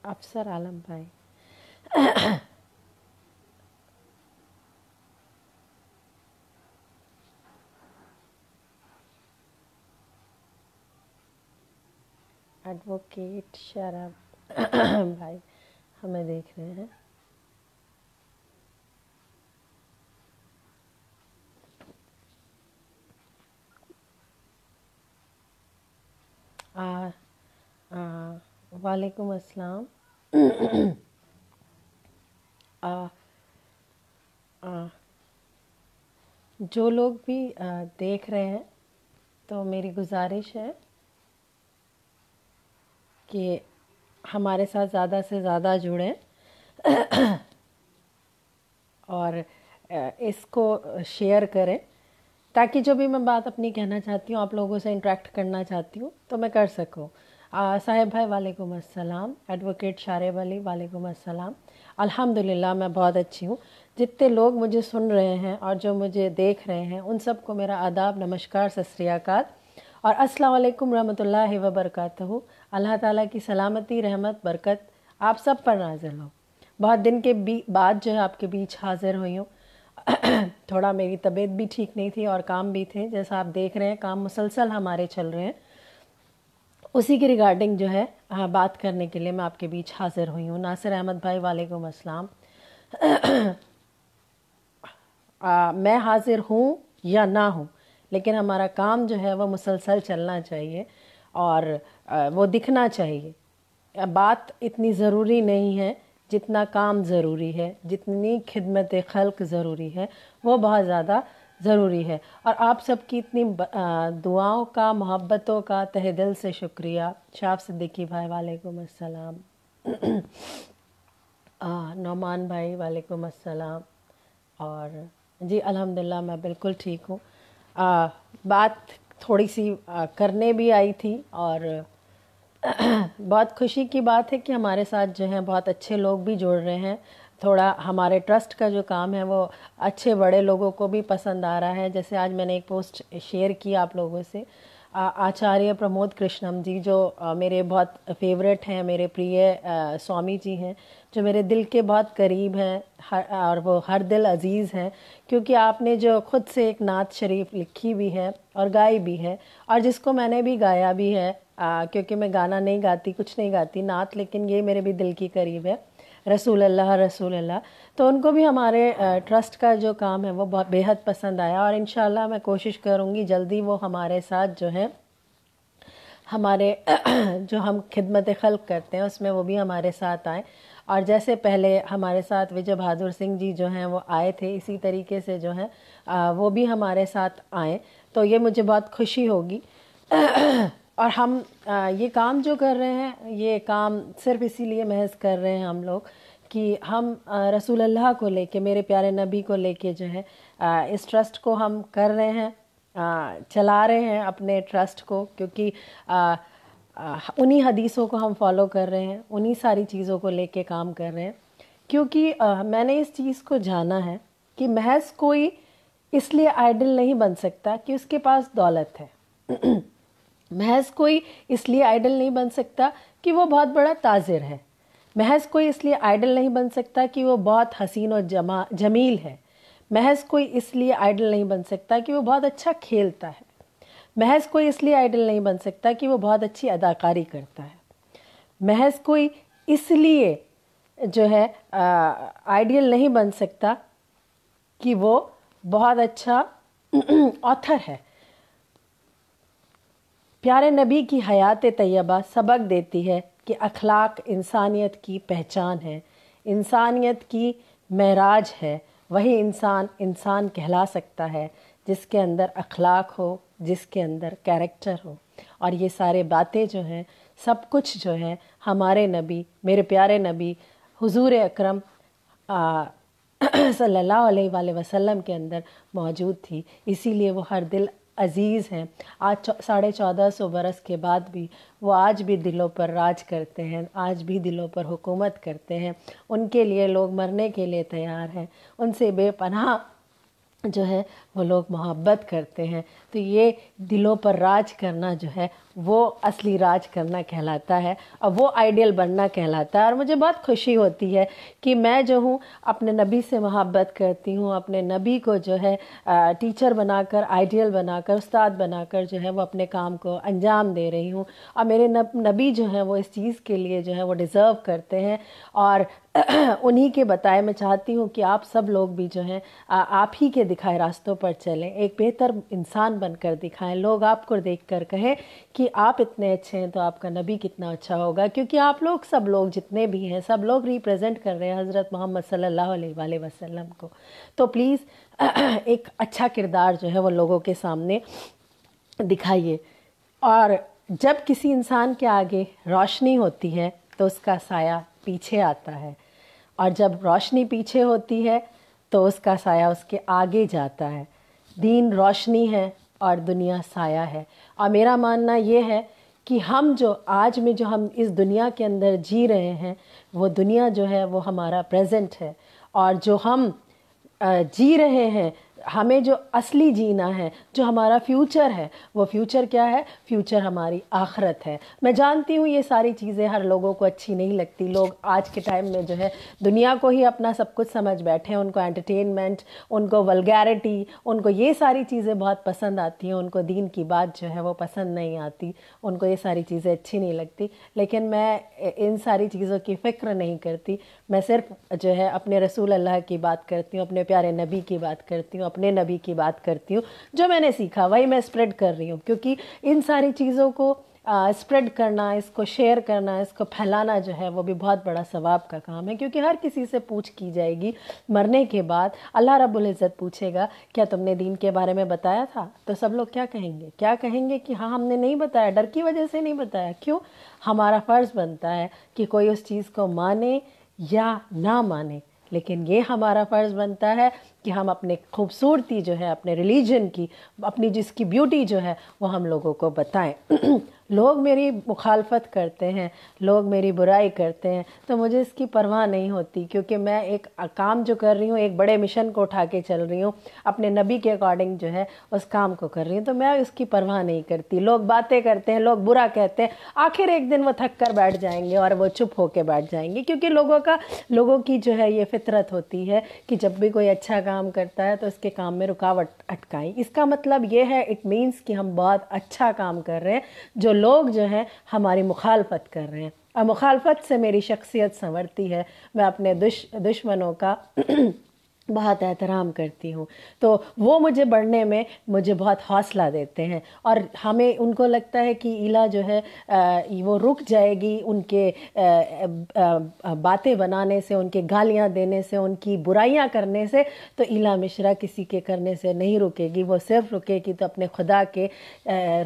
अफसर आलम भाई। एडवोकेट शराब भाई हमें देख रहे हैं। वालेकुम अस्सलाम। आ, आ, जो लोग भी देख रहे हैं तो मेरी गुजारिश है कि हमारे साथ ज़्यादा से ज़्यादा जुड़ें और इसको शेयर करें ताकि जो भी मैं बात अपनी कहना चाहती हूँ, आप लोगों से इंटरेक्ट करना चाहती हूँ तो मैं कर सकूँ। साहिब भाई वालेकुम अस्सलाम। एडवोकेट शारेब अली वालेकुम अस्सलाम। अल्हम्दुलिल्लाह मैं बहुत अच्छी हूँ। जितने लोग मुझे सुन रहे हैं और जो मुझे देख रहे हैं उन सबको मेरा आदाब, नमस्कार, सत श्री अकाल और अस्सलाम वालेकुम रहमतुल्लाहि व बरकातहू। अल्लाह ताला की सलामती, रहमत, बरकत आप सब पर नाज़िल हो। बहुत दिन के बाद जो है आपके बीच हाजिर हुई हूँ। थोड़ा मेरी तबीयत भी ठीक नहीं थी और काम भी थे, जैसा आप देख रहे हैं काम मुसलसल हमारे चल रहे हैं। उसी के रिगार्डिंग जो है बात करने के लिए मैं आपके बीच हाजिर हुई हूँ। नासिर अहमद भाई वालेकुम अस्सलाम। मैं हाजिर हूँ या ना हूँ, लेकिन हमारा काम जो है वो मुसलसल चलना चाहिए और वो दिखना चाहिए। बात इतनी ज़रूरी नहीं है जितना काम ज़रूरी है, जितनी खिदमत खल्क ज़रूरी है वो बहुत ज़्यादा ज़रूरी है। और आप सबकी इतनी दुआओं का, मोहब्बतों का तहे दिल से शुक्रिया। शाफ सिद्दीकी भाई वालेकुम अस्सलाम। नौमान भाई वालेकुम अस्सलाम। और जी अल्हम्दुलिल्लाह मैं बिल्कुल ठीक हूँ। बात थोड़ी सी करने भी आई थी और बहुत खुशी की बात है कि हमारे साथ जो है बहुत अच्छे लोग भी जुड़ रहे हैं। थोड़ा हमारे ट्रस्ट का जो काम है वो अच्छे बड़े लोगों को भी पसंद आ रहा है। जैसे आज मैंने एक पोस्ट शेयर की आप लोगों से, आचार्य प्रमोद कृष्णम जी जो मेरे बहुत फेवरेट हैं, मेरे प्रिय स्वामी जी हैं, जो मेरे दिल के बहुत करीब हैं और वो हर दिल अजीज़ हैं, क्योंकि आपने जो ख़ुद से एक नात शरीफ लिखी भी है और गाई भी है और जिसको मैंने भी गाया भी है, क्योंकि मैं गाना नहीं गाती, कुछ नहीं गाती नात, लेकिन ये मेरे भी दिल की करीब है, रसूल अल्लाह रसूल अल्लाह। तो उनको भी हमारे ट्रस्ट का जो काम है वो बहुत बेहद पसंद आया और इंशाल्लाह मैं कोशिश करूँगी जल्दी वो हमारे साथ जो है हमारे जो हम खिदमत खल्क करते हैं उसमें वो भी हमारे साथ आए। और जैसे पहले हमारे साथ विजय बहादुर सिंह जी जो हैं वो आए थे, इसी तरीके से जो है वो भी हमारे साथ आए तो ये मुझे बहुत खुशी होगी। और हम ये काम जो कर रहे हैं ये काम सिर्फ इसीलिए महज कर रहे हैं हम लोग कि हम रसूल अल्लाह को लेके, मेरे प्यारे नबी को लेके जो है इस ट्रस्ट को हम कर रहे हैं, चला रहे हैं अपने ट्रस्ट को, क्योंकि उन्हीं हदीसों को हम फॉलो कर रहे हैं, उन्हीं सारी चीज़ों को लेके काम कर रहे हैं। क्योंकि मैंने इस चीज़ को जाना है कि महज कोई इसलिए आइडल नहीं बन सकता कि उसके पास दौलत है। महज कोई इसलिए आइडल नहीं बन सकता कि वो बहुत बड़ा ताजिर है। महज कोई इसलिए आइडल नहीं बन सकता कि वो बहुत हसीन और जमील है। महज कोई इसलिए आइडल नहीं बन सकता कि वो बहुत अच्छा खेलता है। महज कोई इसलिए आइडल नहीं बन सकता कि वो बहुत अच्छी अदाकारी करता है। महज कोई इसलिए जो है आइडियल नहीं बन सकता कि वो बहुत अच्छा ऑथर है। प्यारे नबी की हयात तैयबा सबक देती है कि अखलाक इंसानियत की पहचान है, इंसानियत की महराज है। वही इंसान इंसान कहला सकता है जिसके अंदर अखलाक हो, जिसके अंदर कैरेक्टर हो। और ये सारे बातें जो हैं, सब कुछ जो है हमारे नबी, मेरे प्यारे नबी हुजूर अकरम सल्लल्लाहु अलैहि वसल्लम के अंदर मौजूद थी। इसीलिए वो हर दिल अज़ीज़ हैं। आज 1450 बरस के बाद भी वो आज भी दिलों पर राज करते हैं, आज भी दिलों पर हुकूमत करते हैं। उनके लिए लोग मरने के लिए तैयार हैं, उनसे बेपनाह जो है वो लोग मोहब्बत करते हैं। तो تو یہ دلوں پر راج کرنا جو ہے وہ اصلی راج کرنا کہلاتا ہے، اور وہ آئیڈیل بننا کہلاتا ہے۔ اور مجھے بہت خوشی ہوتی ہے کہ میں جو ہوں اپنے نبی سے محبت کرتی ہوں، اپنے نبی کو جو ہے ٹیچر بنا کر، آئیڈیل بنا کر، استاد بنا کر جو ہے وہ اپنے کام کو انجام دے رہی ہوں، اور میرے نبی جو ہیں وہ اس چیز کے لیے جو ہے وہ ڈیزرو کرتے ہیں، اور انہی کے بتائے میں چاہتی ہوں کہ آپ سب لوگ بھی جو ہیں آپ ہی کے دکھائے راستوں پر چلیں، ایک بہتر انسان بن کر دکھائیں، لوگ آپ کو دیکھ کر کہیں کہ آپ اتنے اچھے ہیں تو آپ کا نبی کتنا اچھا ہوگا، کیونکہ آپ لوگ سب لوگ جتنے بھی ہیں سب لوگ ریپریزنٹ کر رہے ہیں حضرت محمد صلی اللہ علیہ وآلہ وسلم کو۔ تو پلیز ایک اچھا کردار جو ہے وہ لوگوں کے سامنے دکھائیے۔ اور جب کسی انسان کے آگے روشنی ہوتی ہے تو اس کا سایہ پیچھے آتا ہے، اور جب روشنی پیچھے ہوتی ہے تو اس کا سایہ اس کے آگے جاتا ہے۔ دین روشنی ہے اور دنیا سایہ ہے، اور میرا ماننا یہ ہے کہ ہم جو آج میں جو ہم اس دنیا کے اندر جی رہے ہیں وہ دنیا جو ہے وہ ہمارا پریزنٹ ہے، اور جو ہم جی رہے ہیں ہمیں جو اصلی جینا ہے، جو ہمارا فیوچر ہے، وہ فیوچر کیا ہے؟ فیوچر ہماری آخرت ہے۔ میں جانتی ہوں یہ ساری چیزیں ہر لوگوں کو اچھی نہیں لگتی، لوگ آج کے ٹائم میں جو ہے دنیا کو ہی اپنا سب کچھ سمجھ بیٹھے ہیں، ان کو انٹرٹینمنٹ، ان کو ولگیرٹی، ان کو یہ ساری چیزیں بہت پسند آتی ہیں، ان کو دین کی بات جو ہے وہ پسند نہیں آتی، ان کو یہ ساری چیزیں اچھی نہیں لگتی، لیکن میں ان ساری چیزوں کی فکر نہیں کرتی، میں صرف جو ہے اپنے رسول اللہ کی بات کرتی ہوں، اپنے پیارے نبی کی بات کرتی ہوں، اپنے نبی کی بات کرتی ہوں، جو میں نے سیکھا وہی میں اسپریڈ کر رہی ہوں، کیونکہ ان ساری چیزوں کو اسپریڈ کرنا، اس کو شیئر کرنا، اس کو پھیلانا جو ہے وہ بھی بہت بڑا ثواب کا کام ہے، کیونکہ ہر کسی سے پوچھ کی جائے گی مرنے کے بعد، اللہ رب العزت پوچھے گا کیا تم نے دین کے بارے میں بتایا تھا؟ تو سب لوگ کیا کہیں گے؟ کیا کہیں گے کہ ہاں ہم نے نہیں بتایا، ڈر کی وجہ سے نہیں بتایا۔ کیوں؟ ہمارا فرض بنتا ہے کہ کوئی اس چیز کو مانے یا نہ مانے، لیکن یہ ہمارا فرض بنتا ہے کہ ہم اپنے خوبصورتی جو ہے اپنے ریلیجن کی، اپنی جس کی بیوٹی جو ہے وہ ہم لوگوں کو بتائیں۔ لوگ میری مخالفت کرتے ہیں، لوگ میری برائی کرتے ہیں، تو مجھے اس کی پرواہ نہیں ہوتی، کیونکہ میں ایک کام جو کر رہی ہوں، ایک بڑے مشن کو اٹھا کے چل رہی ہوں، اپنے نبی کے اکارڈنگ جو ہے اس کام کو کر رہی ہوں، تو میں اس کی پرواہ نہیں کرتی۔ لوگ باتیں کرتے ہیں، لوگ برا کہتے ہیں، آخر ایک دن وہ تھک کر بیٹھ جائیں گے اور وہ چپ ہو کے بیٹھ جائیں گے، کیونکہ لوگوں کی جو ہے یہ فطرت ہوتی ہے کہ جب بھی کوئی اچھا کام کرتا ہے تو اس کے کام میں رکاوٹ اٹکائیں۔ اس کا مطلب یہ ہے، اٹ مینس کہ ہم بہت اچھا کام کر رہے ہیں، جو لوگ جو ہیں ہماری مخالفت کر رہے ہیں، اور مخالفت سے میری شخصیت سنورتی ہے، میں اپنے دشمنوں کا بہت احترام کرتی ہوں، تو وہ مجھے بڑھنے میں مجھے بہت حوصلہ دیتے ہیں، اور ہمیں ان کو لگتا ہے کہ ایلا جو ہے وہ رک جائے گی ان کے باتیں بنانے سے، ان کے گالیاں دینے سے، ان کی برائیاں کرنے سے، تو ایلا مشرا کسی کے کرنے سے نہیں رکے گی، وہ صرف رکے گی تو اپنے خدا کے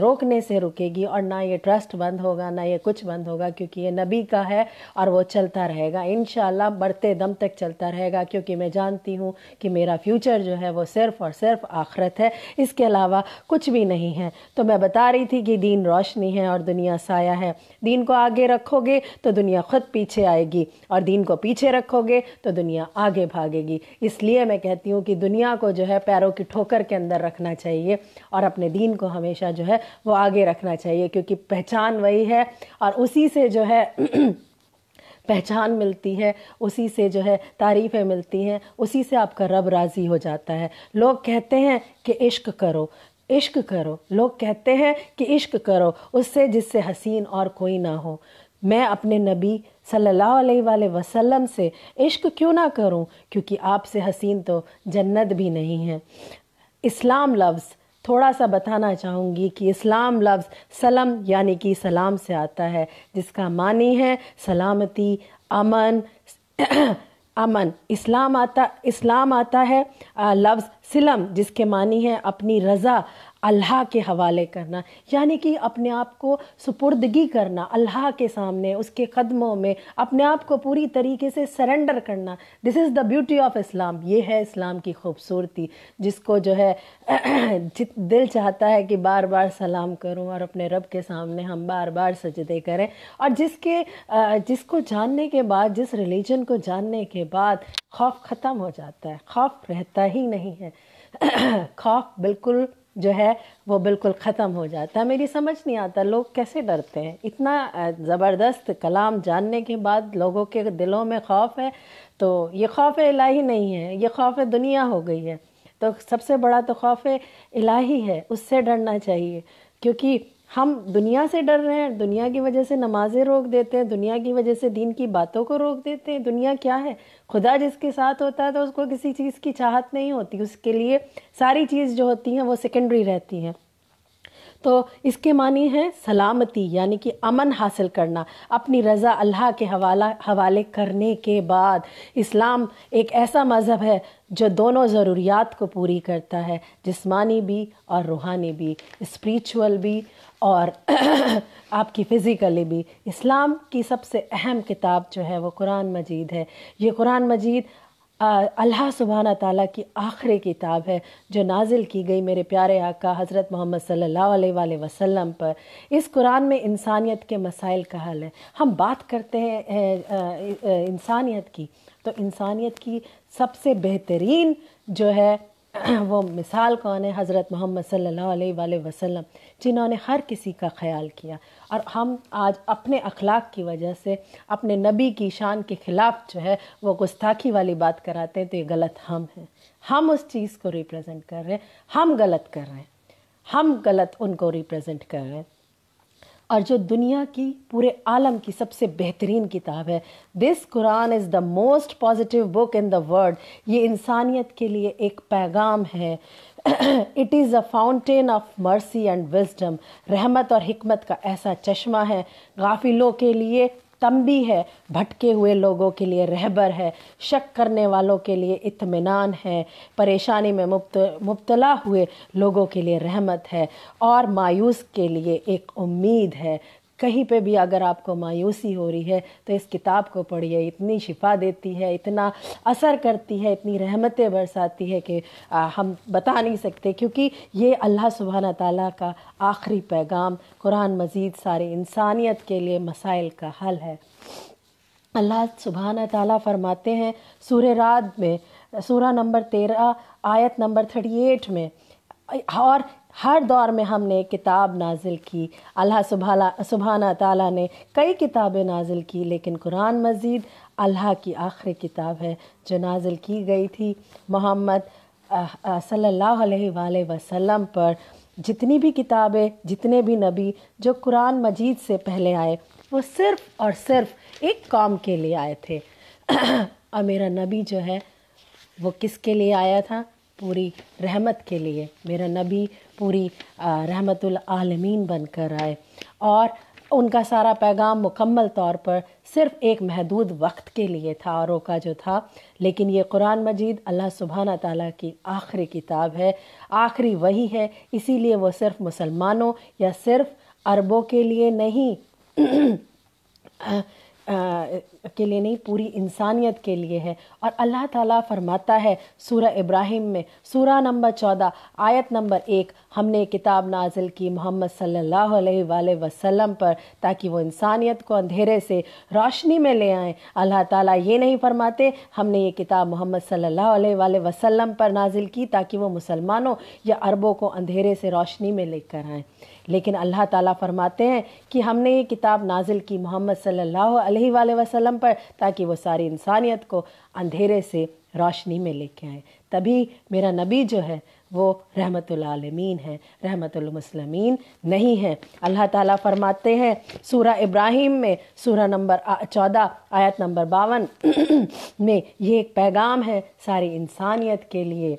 روکنے سے رکے گی، اور نہ یہ ٹرسٹ بند ہوگا، نہ یہ کچھ بند ہوگا، کیونکہ یہ نبی کا ہے اور وہ چلتا رہے گا انشاءاللہ، بڑھتے دم تک چلتا رہے گا، کیونکہ میں جانتی ہوں کہ میرا فیوچر جو ہے وہ صرف اور صرف آخرت ہے، اس کے علاوہ کچھ بھی نہیں ہے۔ تو میں بتا رہی تھی کہ دین روشنی ہے اور دنیا سایہ ہے، دین کو آگے رکھو گے تو دنیا خود پیچھے آئے گی، اور دین کو پیچھے رکھو گے تو دنیا آگے بھاگے گی۔ اس لیے میں کہتی ہوں کہ دنیا کو جو ہے پیروں کی ٹھوکر کے اندر رکھنا چاہیے، اور اپنے دین کو ہمیشہ جو ہے وہ آگے رکھنا چاہیے، کیونکہ پہچان وہی ہے، اور اسی سے جو ہے پہچان ملتی ہے، اسی سے جو ہے تعریفیں ملتی ہیں، اسی سے آپ کا رب راضی ہو جاتا ہے۔ لوگ کہتے ہیں کہ عشق کرو، عشق کرو، لوگ کہتے ہیں کہ عشق کرو اس سے جس سے حسین اور کوئی نہ ہو۔ میں اپنے نبی صلی اللہ علیہ وآلہ وسلم سے عشق کیوں نہ کروں؟ کیونکہ آپ سے حسین تو جنت بھی نہیں ہے۔ اسلام لفظ تھوڑا سا بتانا چاہوں گی کہ اسلام لفظ سلم یعنی کہ سلام سے آتا ہے، جس کا معنی ہے سلامتی، امن، امن۔ اسلام آتا ہے لفظ سلم، جس کے معنی ہے اپنی رضا اللہ کے حوالے کرنا، یعنی کہ اپنے آپ کو سپردگی کرنا اللہ کے سامنے، اس کے قدموں میں اپنے آپ کو پوری طریقے سے سرنڈر کرنا۔ دس از دا بیوٹی آف اسلام، یہ ہے اسلام کی خوبصورتی، جس کو جو ہے دل چاہتا ہے کہ بار بار سلام کروں اور اپنے رب کے سامنے ہم بار بار سجدے کریں، اور جس کو جاننے کے بعد، جس ریلیجن کو جاننے کے بعد خوف ختم ہو جاتا ہے، خوف رہتا ہی نہیں ہے، خوف بالکل جو ہے وہ بالکل ختم ہو جاتا ہے۔ میری سمجھ نہیں آتا لوگ کیسے ڈرتے ہیں، اتنا زبردست کلام جاننے کے بعد لوگوں کے دلوں میں خوف ہے۔ تو یہ خوف الہی نہیں ہے، یہ خوف دنیا ہو گئی ہے۔ تو سب سے بڑا تو خوف الہی ہے، اس سے ڈرنا چاہیے، کیونکہ ہم دنیا سے ڈر رہے ہیں، دنیا کی وجہ سے نمازیں روک دیتے ہیں، دنیا کی وجہ سے دین کی باتوں کو روک دیتے ہیں۔ دنیا کیا ہے؟ خدا جس کے ساتھ ہوتا ہے تو اس کو کسی چیز کی چاہت نہیں ہوتی، اس کے لیے ساری چیز جو ہوتی ہیں وہ سیکنڈری رہتی ہیں۔ تو اس کے معنی ہے سلامتی، یعنی کہ امن حاصل کرنا، اپنی رضا اللہ کے حوالے کرنے کے بعد۔ اسلام ایک ایسا مذہب ہے جو دونوں ضروریات کو پوری کرتا ہے، جسمانی بھی اور روحانی بھی، اسپریچول بھی اور آپ کی فزیکلی بھی۔ اسلام کی سب سے اہم کتاب جو ہے وہ قرآن مجید ہے۔ یہ قرآن مجید اللہ سبحانہ تعالیٰ کی آخری کتاب ہے جو نازل کی گئی میرے پیارے آقا حضرت محمد صلی اللہ علیہ وآلہ وسلم پر۔ اس قرآن میں انسانیت کے مسائل کا حل ہے۔ ہم بات کرتے ہیں انسانیت کی، تو انسانیت کی سب سے بہترین جو ہے وہ مثال کون ہے؟ حضرت محمد صلی اللہ علیہ وآلہ وسلم، جنہوں نے ہر کسی کا خیال کیا۔ اور ہم آج اپنے اخلاق کی وجہ سے اپنے نبی کی شان کے خلاف جو ہے وہ گستاخی والی بات کراتے ہیں، تو یہ غلط ہم ہیں۔ ہم اس چیز کو ریپرزنٹ کر رہے ہیں، ہم غلط کر رہے ہیں، ہم غلط ان کو ریپرزنٹ کر رہے ہیں۔ اور جو دنیا کی پورے عالم کی سب سے بہترین کتاب ہے، this Quran is the most positive book in the world, یہ انسانیت کے لیے ایک پیغام ہے۔ It is a fountain of mercy and wisdom, رحمت اور حکمت کا ایسا چشمہ ہے، غافلوں کے لیے تنبیہ ہے، بھٹکے ہوئے لوگوں کے لیے رہبر ہے، شک کرنے والوں کے لیے اطمینان ہے، پریشانی میں مبتلا ہوئے لوگوں کے لیے رحمت ہے، اور مایوس کے لیے ایک امید ہے۔ کہیں پہ بھی اگر آپ کو مایوسی ہو رہی ہے تو اس کتاب کو پڑھیے، اتنی شفا دیتی ہے، اتنا اثر کرتی ہے، اتنی رحمتیں برساتی ہے کہ ہم بتا نہیں سکتے، کیونکہ یہ اللہ سبحانہ تعالیٰ کا آخری پیغام قرآن مجید سارے انسانیت کے لیے مسائل کا حل ہے۔ اللہ سبحانہ تعالیٰ فرماتے ہیں سورہ رعد میں، سورہ نمبر 13 آیت نمبر 38 میں، اور ہر دور میں ہم نے کتاب نازل کی۔ اللہ سبحانہ تعالیٰ نے کئی کتابیں نازل کی، لیکن قرآن مجید اللہ کی آخری کتاب ہے جو نازل کی گئی تھی محمد صلی اللہ علیہ وآلہ وسلم پر۔ جتنی بھی کتابیں، جتنے بھی نبی جو قرآن مجید سے پہلے آئے، وہ صرف اور صرف ایک قوم کے لیے آئے تھے، اور میرا نبی جو ہے وہ کس کے لیے آیا تھا؟ پوری رحمت کے لیے۔ میرا نبی پوری رحمت العالمین بن کر آئے، اور ان کا سارا پیغام مکمل طور پر صرف ایک محدود وقت کے لیے تھا، اوروں کا جو تھا۔ لیکن یہ قرآن مجید اللہ سبحانہ تعالیٰ کی آخری کتاب ہے، آخری وحی ہے، اسی لیے وہ صرف مسلمانوں یا صرف عربوں کے لیے نہیں پوری انسانیت کے لیے ہے۔ اور اللہ تعالیٰ فرماتا ہے سورہ ابراہیم میں، سورہ نمبر 14 آیت نمبر 1، ہم نے کتاب نازل کی محمد صلی اللہ علیہ وآلہ وسلم پر تاکہ وہ انسانیت کو اندھیرے سے روشنی میں لے آئیں۔ اللہ تعالیٰ یہ نہیں فرماتے ہم نے یہ کتاب محمد صلی اللہ علیہ وآلہ وسلم پر نازل کی تاکہ وہ مسلمانوں یا عربوں کو اندھیرے سے روشنی میں لے کر آئیں، لیکن اللہ تعالیٰ فرماتے ہیں کہ ہم نے یہ کتاب نازل کی محمد صلی اللہ علیہ وآلہ وسلم پر تاکہ وہ ساری انسانیت کو اندھیرے سے روشنی میں لے کے آئیں۔ تبھی میرا نبی جو ہے وہ رحمت العالمین ہے، رحمت المسلمین نہیں ہے۔ اللہ تعالیٰ فرماتے ہیں سورہ ابراہیم میں، سورہ نمبر 14 آیت نمبر 52 میں، یہ ایک پیغام ہے ساری انسانیت کے لیے،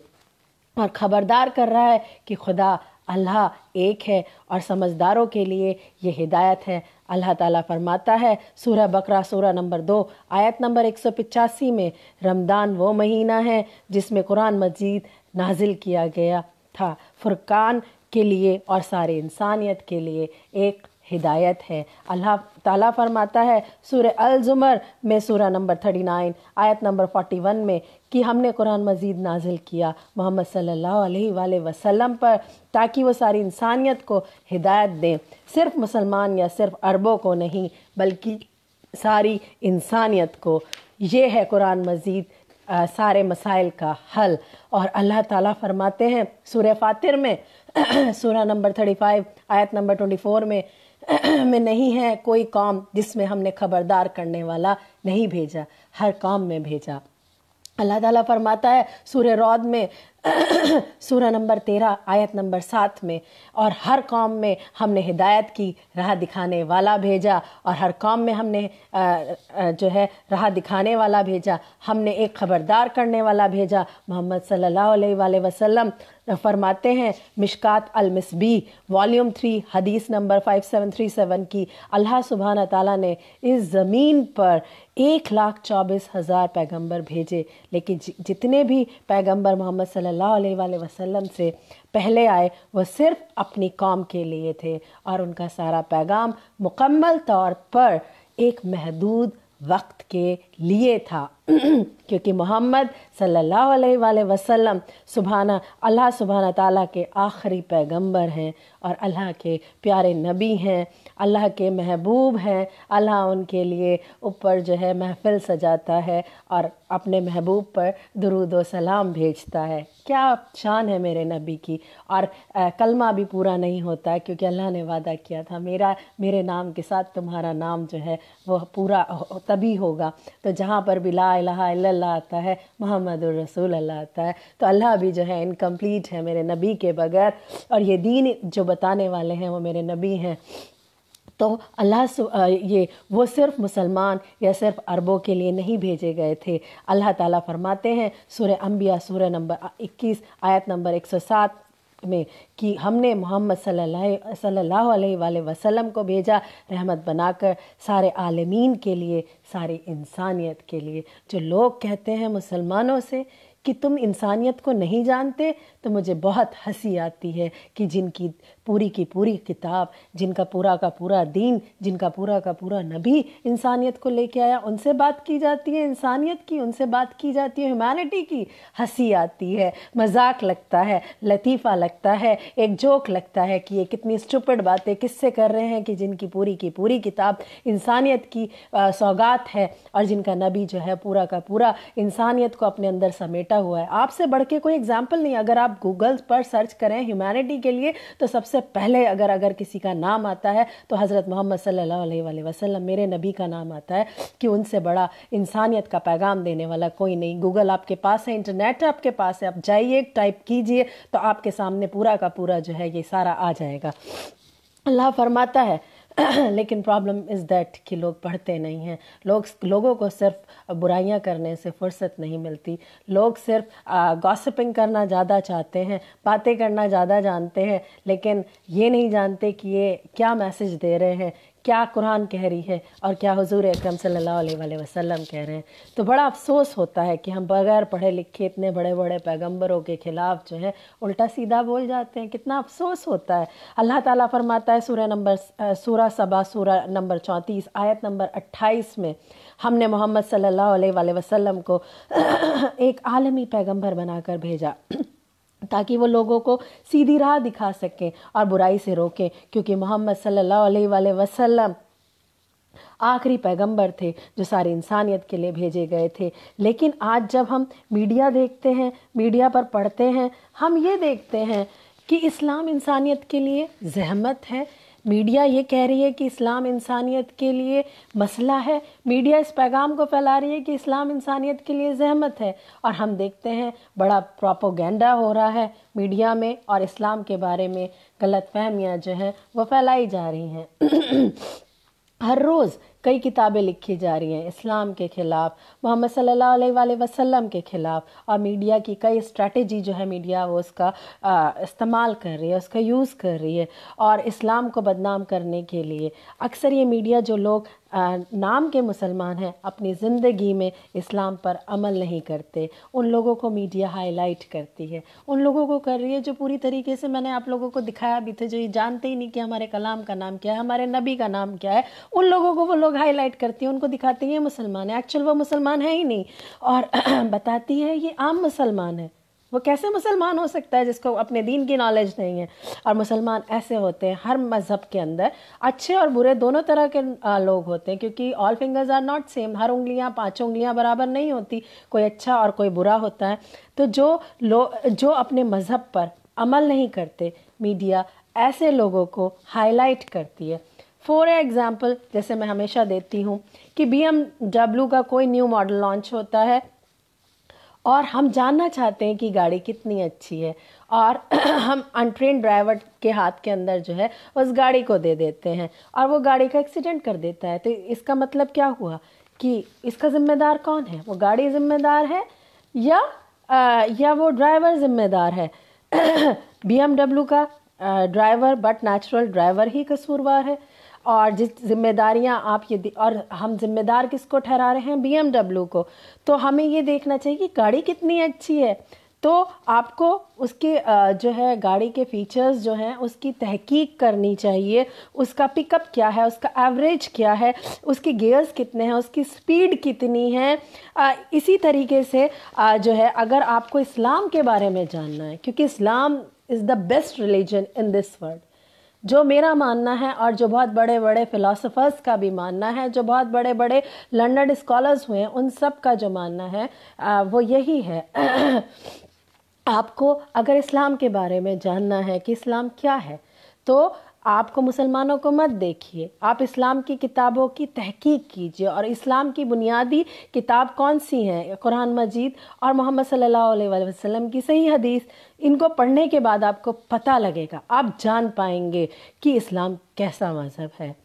اور خبردار کر رہا ہے کہ خدا اللہ ایک ہے، اور سمجھداروں کے لیے یہ ہدایت ہے۔ اللہ تعالیٰ فرماتا ہے سورہ بقرہ سورہ نمبر 2 آیت نمبر 185 میں، رمضان وہ مہینہ ہے جس میں قرآن مجید نازل کیا گیا تھا، فرقان کے لیے اور سارے انسانیت کے لیے ایک ہدایت ہے۔ اللہ تعالیٰ فرماتا ہے سورہ الزمر میں، سورہ نمبر 39 آیت نمبر 41 میں، کہ ہم نے قرآن مجید نازل کیا محمد صلی اللہ علیہ وآلہ وسلم پر تاکہ وہ ساری انسانیت کو ہدایت دیں، صرف مسلمان یا صرف عربوں کو نہیں بلکہ ساری انسانیت کو۔ یہ ہے قرآن مجید سارے مسائل کا حل۔ اور اللہ تعالیٰ فرماتے ہیں سورہ فاطر میں सूरह नंबर 35 आयत नंबर 24 में नहीं है कोई कौम जिसमें हमने खबरदार करने वाला नहीं भेजा, हर कौम में भेजा। अल्लाह ताला फरमाता है सूरह रौद में सूरह नंबर 13 आयत नंबर 7 में, और हर कौम में हमने हिदायत की राह दिखाने वाला भेजा, और हर कौम में हमने जो है राह दिखाने वाला भेजा, हमने एक खबरदार करने वाला भेजा। मोहम्मद सल्लल्लाहु अलैहि वसल्लम फरमाते हैं मिशकात अल-मिस्बी वॉल्यूम 3 हदीस नंबर 5737 की, अल्लाह सुब्हान ताला ने इस ज़मीन पर 1,24,000 पैगंबर भेजे, लेकिन जितने भी पैगंबर मोहम्मद सल्लल्लाहु अलैहि वसल्लम से पहले आए वो सिर्फ अपनी कौम के लिए थे, और उनका सारा पैगाम मुकम्मल तौर पर एक महदूद वक्त के लिए था क्योंकि मोहम्मद सल्लल्लाहु अलैहि वसल्लम अल्लाह सुब्हाना ताला के आखिरी पैगंबर हैं और अल्लाह के प्यारे नबी हैं, अल्लाह के महबूब हैं। अल्लाह उनके लिए ऊपर जो है महफिल सजाता है और अपने महबूब पर दुरूद व सलाम भेजता है। क्या शान है मेरे नबी की। और कलमा भी पूरा नहीं होता है क्योंकि अल्लाह ने वादा किया था मेरे नाम के साथ तुम्हारा नाम जो है वो पूरा तभी होगा। तो जहाँ पर भी ला इलाहा इल्लल्लाह आता है, मोहम्मदुर रसूलुल्लाह आता है, तो अल्लाह भी जो है इनकम्प्लीट है मेरे नबी के बगैर, और ये दीन जो बताने वाले हैं वो मेरे नबी हैं। तो ये वो सिर्फ मुसलमान या सिर्फ अरबों के लिए नहीं भेजे गए थे। अल्लाह ताला फरमाते हैं सूरह अंबिया सूरह नंबर 21 आयत नंबर 107 में कि हमने मोहम्मद सल्लल्लाहु अलैहि वसल्लम को भेजा रहमत बनाकर सारे आलमीन के लिए, सारी इंसानियत के लिए। जो लोग कहते हैं मुसलमानों से कि तुम इंसानियत को नहीं जानते, तो मुझे बहुत हंसी आती है कि जिनकी पूरी की पूरी किताब, जिनका पूरा का पूरा दीन, जिनका पूरा का पूरा नबी इंसानियत को लेके आया, उनसे बात की जाती है इंसानियत की, उनसे बात की जाती है ह्यूमैनिटी की। हंसी आती है, मजाक लगता है, लतीफ़ा लगता है, एक जोक लगता है कि ये कितनी स्टूपिड बातें किससे कर रहे हैं कि जिनकी पूरी की पूरी किताब इंसानियत की सौगात है और जिनका नबी जो है पूरा का पूरा इंसानियत को अपने अंदर समेटा हुआ है। आपसे बढ़ के कोई एग्जाम्पल नहीं। अगर आप गूगल पर सर्च करें ह्यूमैनिटी के लिए तो सबसे पहले अगर किसी का नाम आता है तो हज़रत मोहम्मद सल्लल्लाहु अलैहि वसल्लम मेरे नबी का नाम आता है कि उनसे बड़ा इंसानियत का पैगाम देने वाला कोई नहीं। गूगल आपके पास है, इंटरनेट आपके पास है, आप जाइए टाइप कीजिए तो आपके सामने पूरा का पूरा जो है ये सारा आ जाएगा। अल्लाह फरमाता है लेकिन प्रॉब्लम इज़ दैट कि लोग पढ़ते नहीं हैं। लोगों को सिर्फ बुराइयां करने से फुर्सत नहीं मिलती। लोग सिर्फ गॉसिपिंग करना ज़्यादा चाहते हैं, बातें करना ज़्यादा जानते हैं, लेकिन ये नहीं जानते कि ये क्या मैसेज दे रहे हैं, क्या कुरान कह रही है और क्या हुजूर अकरम सल्लल्लाहु अलैहि वसल्लम कह रहे हैं। तो बड़ा अफसोस होता है कि हम बगैर पढ़े लिखे इतने बड़े बड़े पैगंबरों के ख़िलाफ़ जो है उल्टा सीधा बोल जाते हैं। कितना अफसोस होता है। अल्लाह ताला फरमाता है सूरह सबा सूरह नंबर 34 आयत नंबर 28 में, हमने मोहम्मद सल्लल्लाहु अलैहि वसल्लम को एक आलमी पैगंबर बनाकर भेजा ताकि वो लोगों को सीधी राह दिखा सकें और बुराई से रोकें, क्योंकि मोहम्मद सल्लल्लाहु अलैहि वसल्लम आखिरी पैगंबर थे जो सारी इंसानियत के लिए भेजे गए थे। लेकिन आज जब हम मीडिया देखते हैं, मीडिया पर पढ़ते हैं, हम ये देखते हैं कि इस्लाम इंसानियत के लिए ज़हमत है। मीडिया ये कह रही है कि इस्लाम इंसानियत के लिए मसला है। मीडिया इस पैगाम को फैला रही है कि इस्लाम इंसानियत के लिए ज़हमत है, और हम देखते हैं बड़ा प्रोपोगेंडा हो रहा है मीडिया में और इस्लाम के बारे में गलतफहमियां जो हैं वो फैलाई जा रही हैं। हर रोज़ कई किताबें लिखी जा रही हैं इस्लाम के ख़िलाफ़, मोहम्मद सल्लल्लाहु अलैहि वसल्लम के ख़िलाफ़, और मीडिया की कई स्ट्रैटेजी जो है मीडिया वो उसका इस्तेमाल कर रही है, उसका यूज़ कर रही है और इस्लाम को बदनाम करने के लिए। अक्सर ये मीडिया जो लोग नाम के मुसलमान हैं अपनी ज़िंदगी में इस्लाम पर अमल नहीं करते, उन लोगों को मीडिया हाईलाइट करती है, उन लोगों को कर रही है जो पूरी तरीके से मैंने आप लोगों को दिखाया भी थे, जो ये जानते ही नहीं कि हमारे कलाम का नाम क्या है, हमारे नबी का नाम क्या है, उन लोगों को वो लोग हाईलाइट करती हैं, उनको दिखाती हैं ये मुसलमान है, एक्चुअल वो मुसलमान है ही नहीं, और बताती है ये आम मुसलमान है। वो कैसे मुसलमान हो सकता है जिसको अपने दीन की नॉलेज नहीं है। और मुसलमान ऐसे होते हैं हर मज़हब के अंदर, अच्छे और बुरे दोनों तरह के लोग होते हैं, क्योंकि all fingers are not same, हर उंगलियां पांचों उंगलियां बराबर नहीं होती, कोई अच्छा और कोई बुरा होता है। तो जो अपने मज़हब पर अमल नहीं करते, मीडिया ऐसे लोगों को हाईलाइट करती है। फॉर एग्जांपल, जैसे मैं हमेशा देती हूँ कि BMW का कोई न्यू मॉडल लॉन्च होता है और हम जानना चाहते हैं कि गाड़ी कितनी अच्छी है, और हम अनट्रेन्ड ड्राइवर के हाथ के अंदर जो है उस गाड़ी को दे देते हैं और वो गाड़ी का एक्सीडेंट कर देता है। तो इसका मतलब क्या हुआ कि इसका जिम्मेदार कौन है? वो गाड़ी जिम्मेदार है या वो ड्राइवर जिम्मेदार है? BMW का ड्राइवर, बट नेचुरल ड्राइवर ही कसूरवार है। और जिस जिम्मेदारियां आप और हम जिम्मेदार किसको ठहरा रहे हैं? BMW को। तो हमें ये देखना चाहिए कि गाड़ी कितनी अच्छी है। तो आपको उसके जो है गाड़ी के फीचर्स जो हैं उसकी तहकीक करनी चाहिए। उसका पिकअप क्या है, उसका एवरेज क्या है, उसके गियर्स कितने हैं, उसकी स्पीड कितनी है। इसी तरीके से जो है अगर आपको इस्लाम के बारे में जानना है, क्योंकि Islam is the best religion in this world, जो मेरा मानना है और जो बहुत बड़े बड़े फिलोसोफर्स का भी मानना है, जो बहुत बड़े बड़े लर्नड स्कॉलर्स हुए हैं उन सब का जो मानना है वो यही है। आपको अगर इस्लाम के बारे में जानना है कि इस्लाम क्या है, तो आपको मुसलमानों को मत देखिए, आप इस्लाम की किताबों की तहकीक कीजिए। और इस्लाम की बुनियादी किताब कौन सी हैं? कुरान मजीद और मोहम्मद सल्लल्लाहु अलैहि वसल्लम की सही हदीस। इनको पढ़ने के बाद आपको पता लगेगा, आप जान पाएंगे कि इस्लाम कैसा मज़हब है।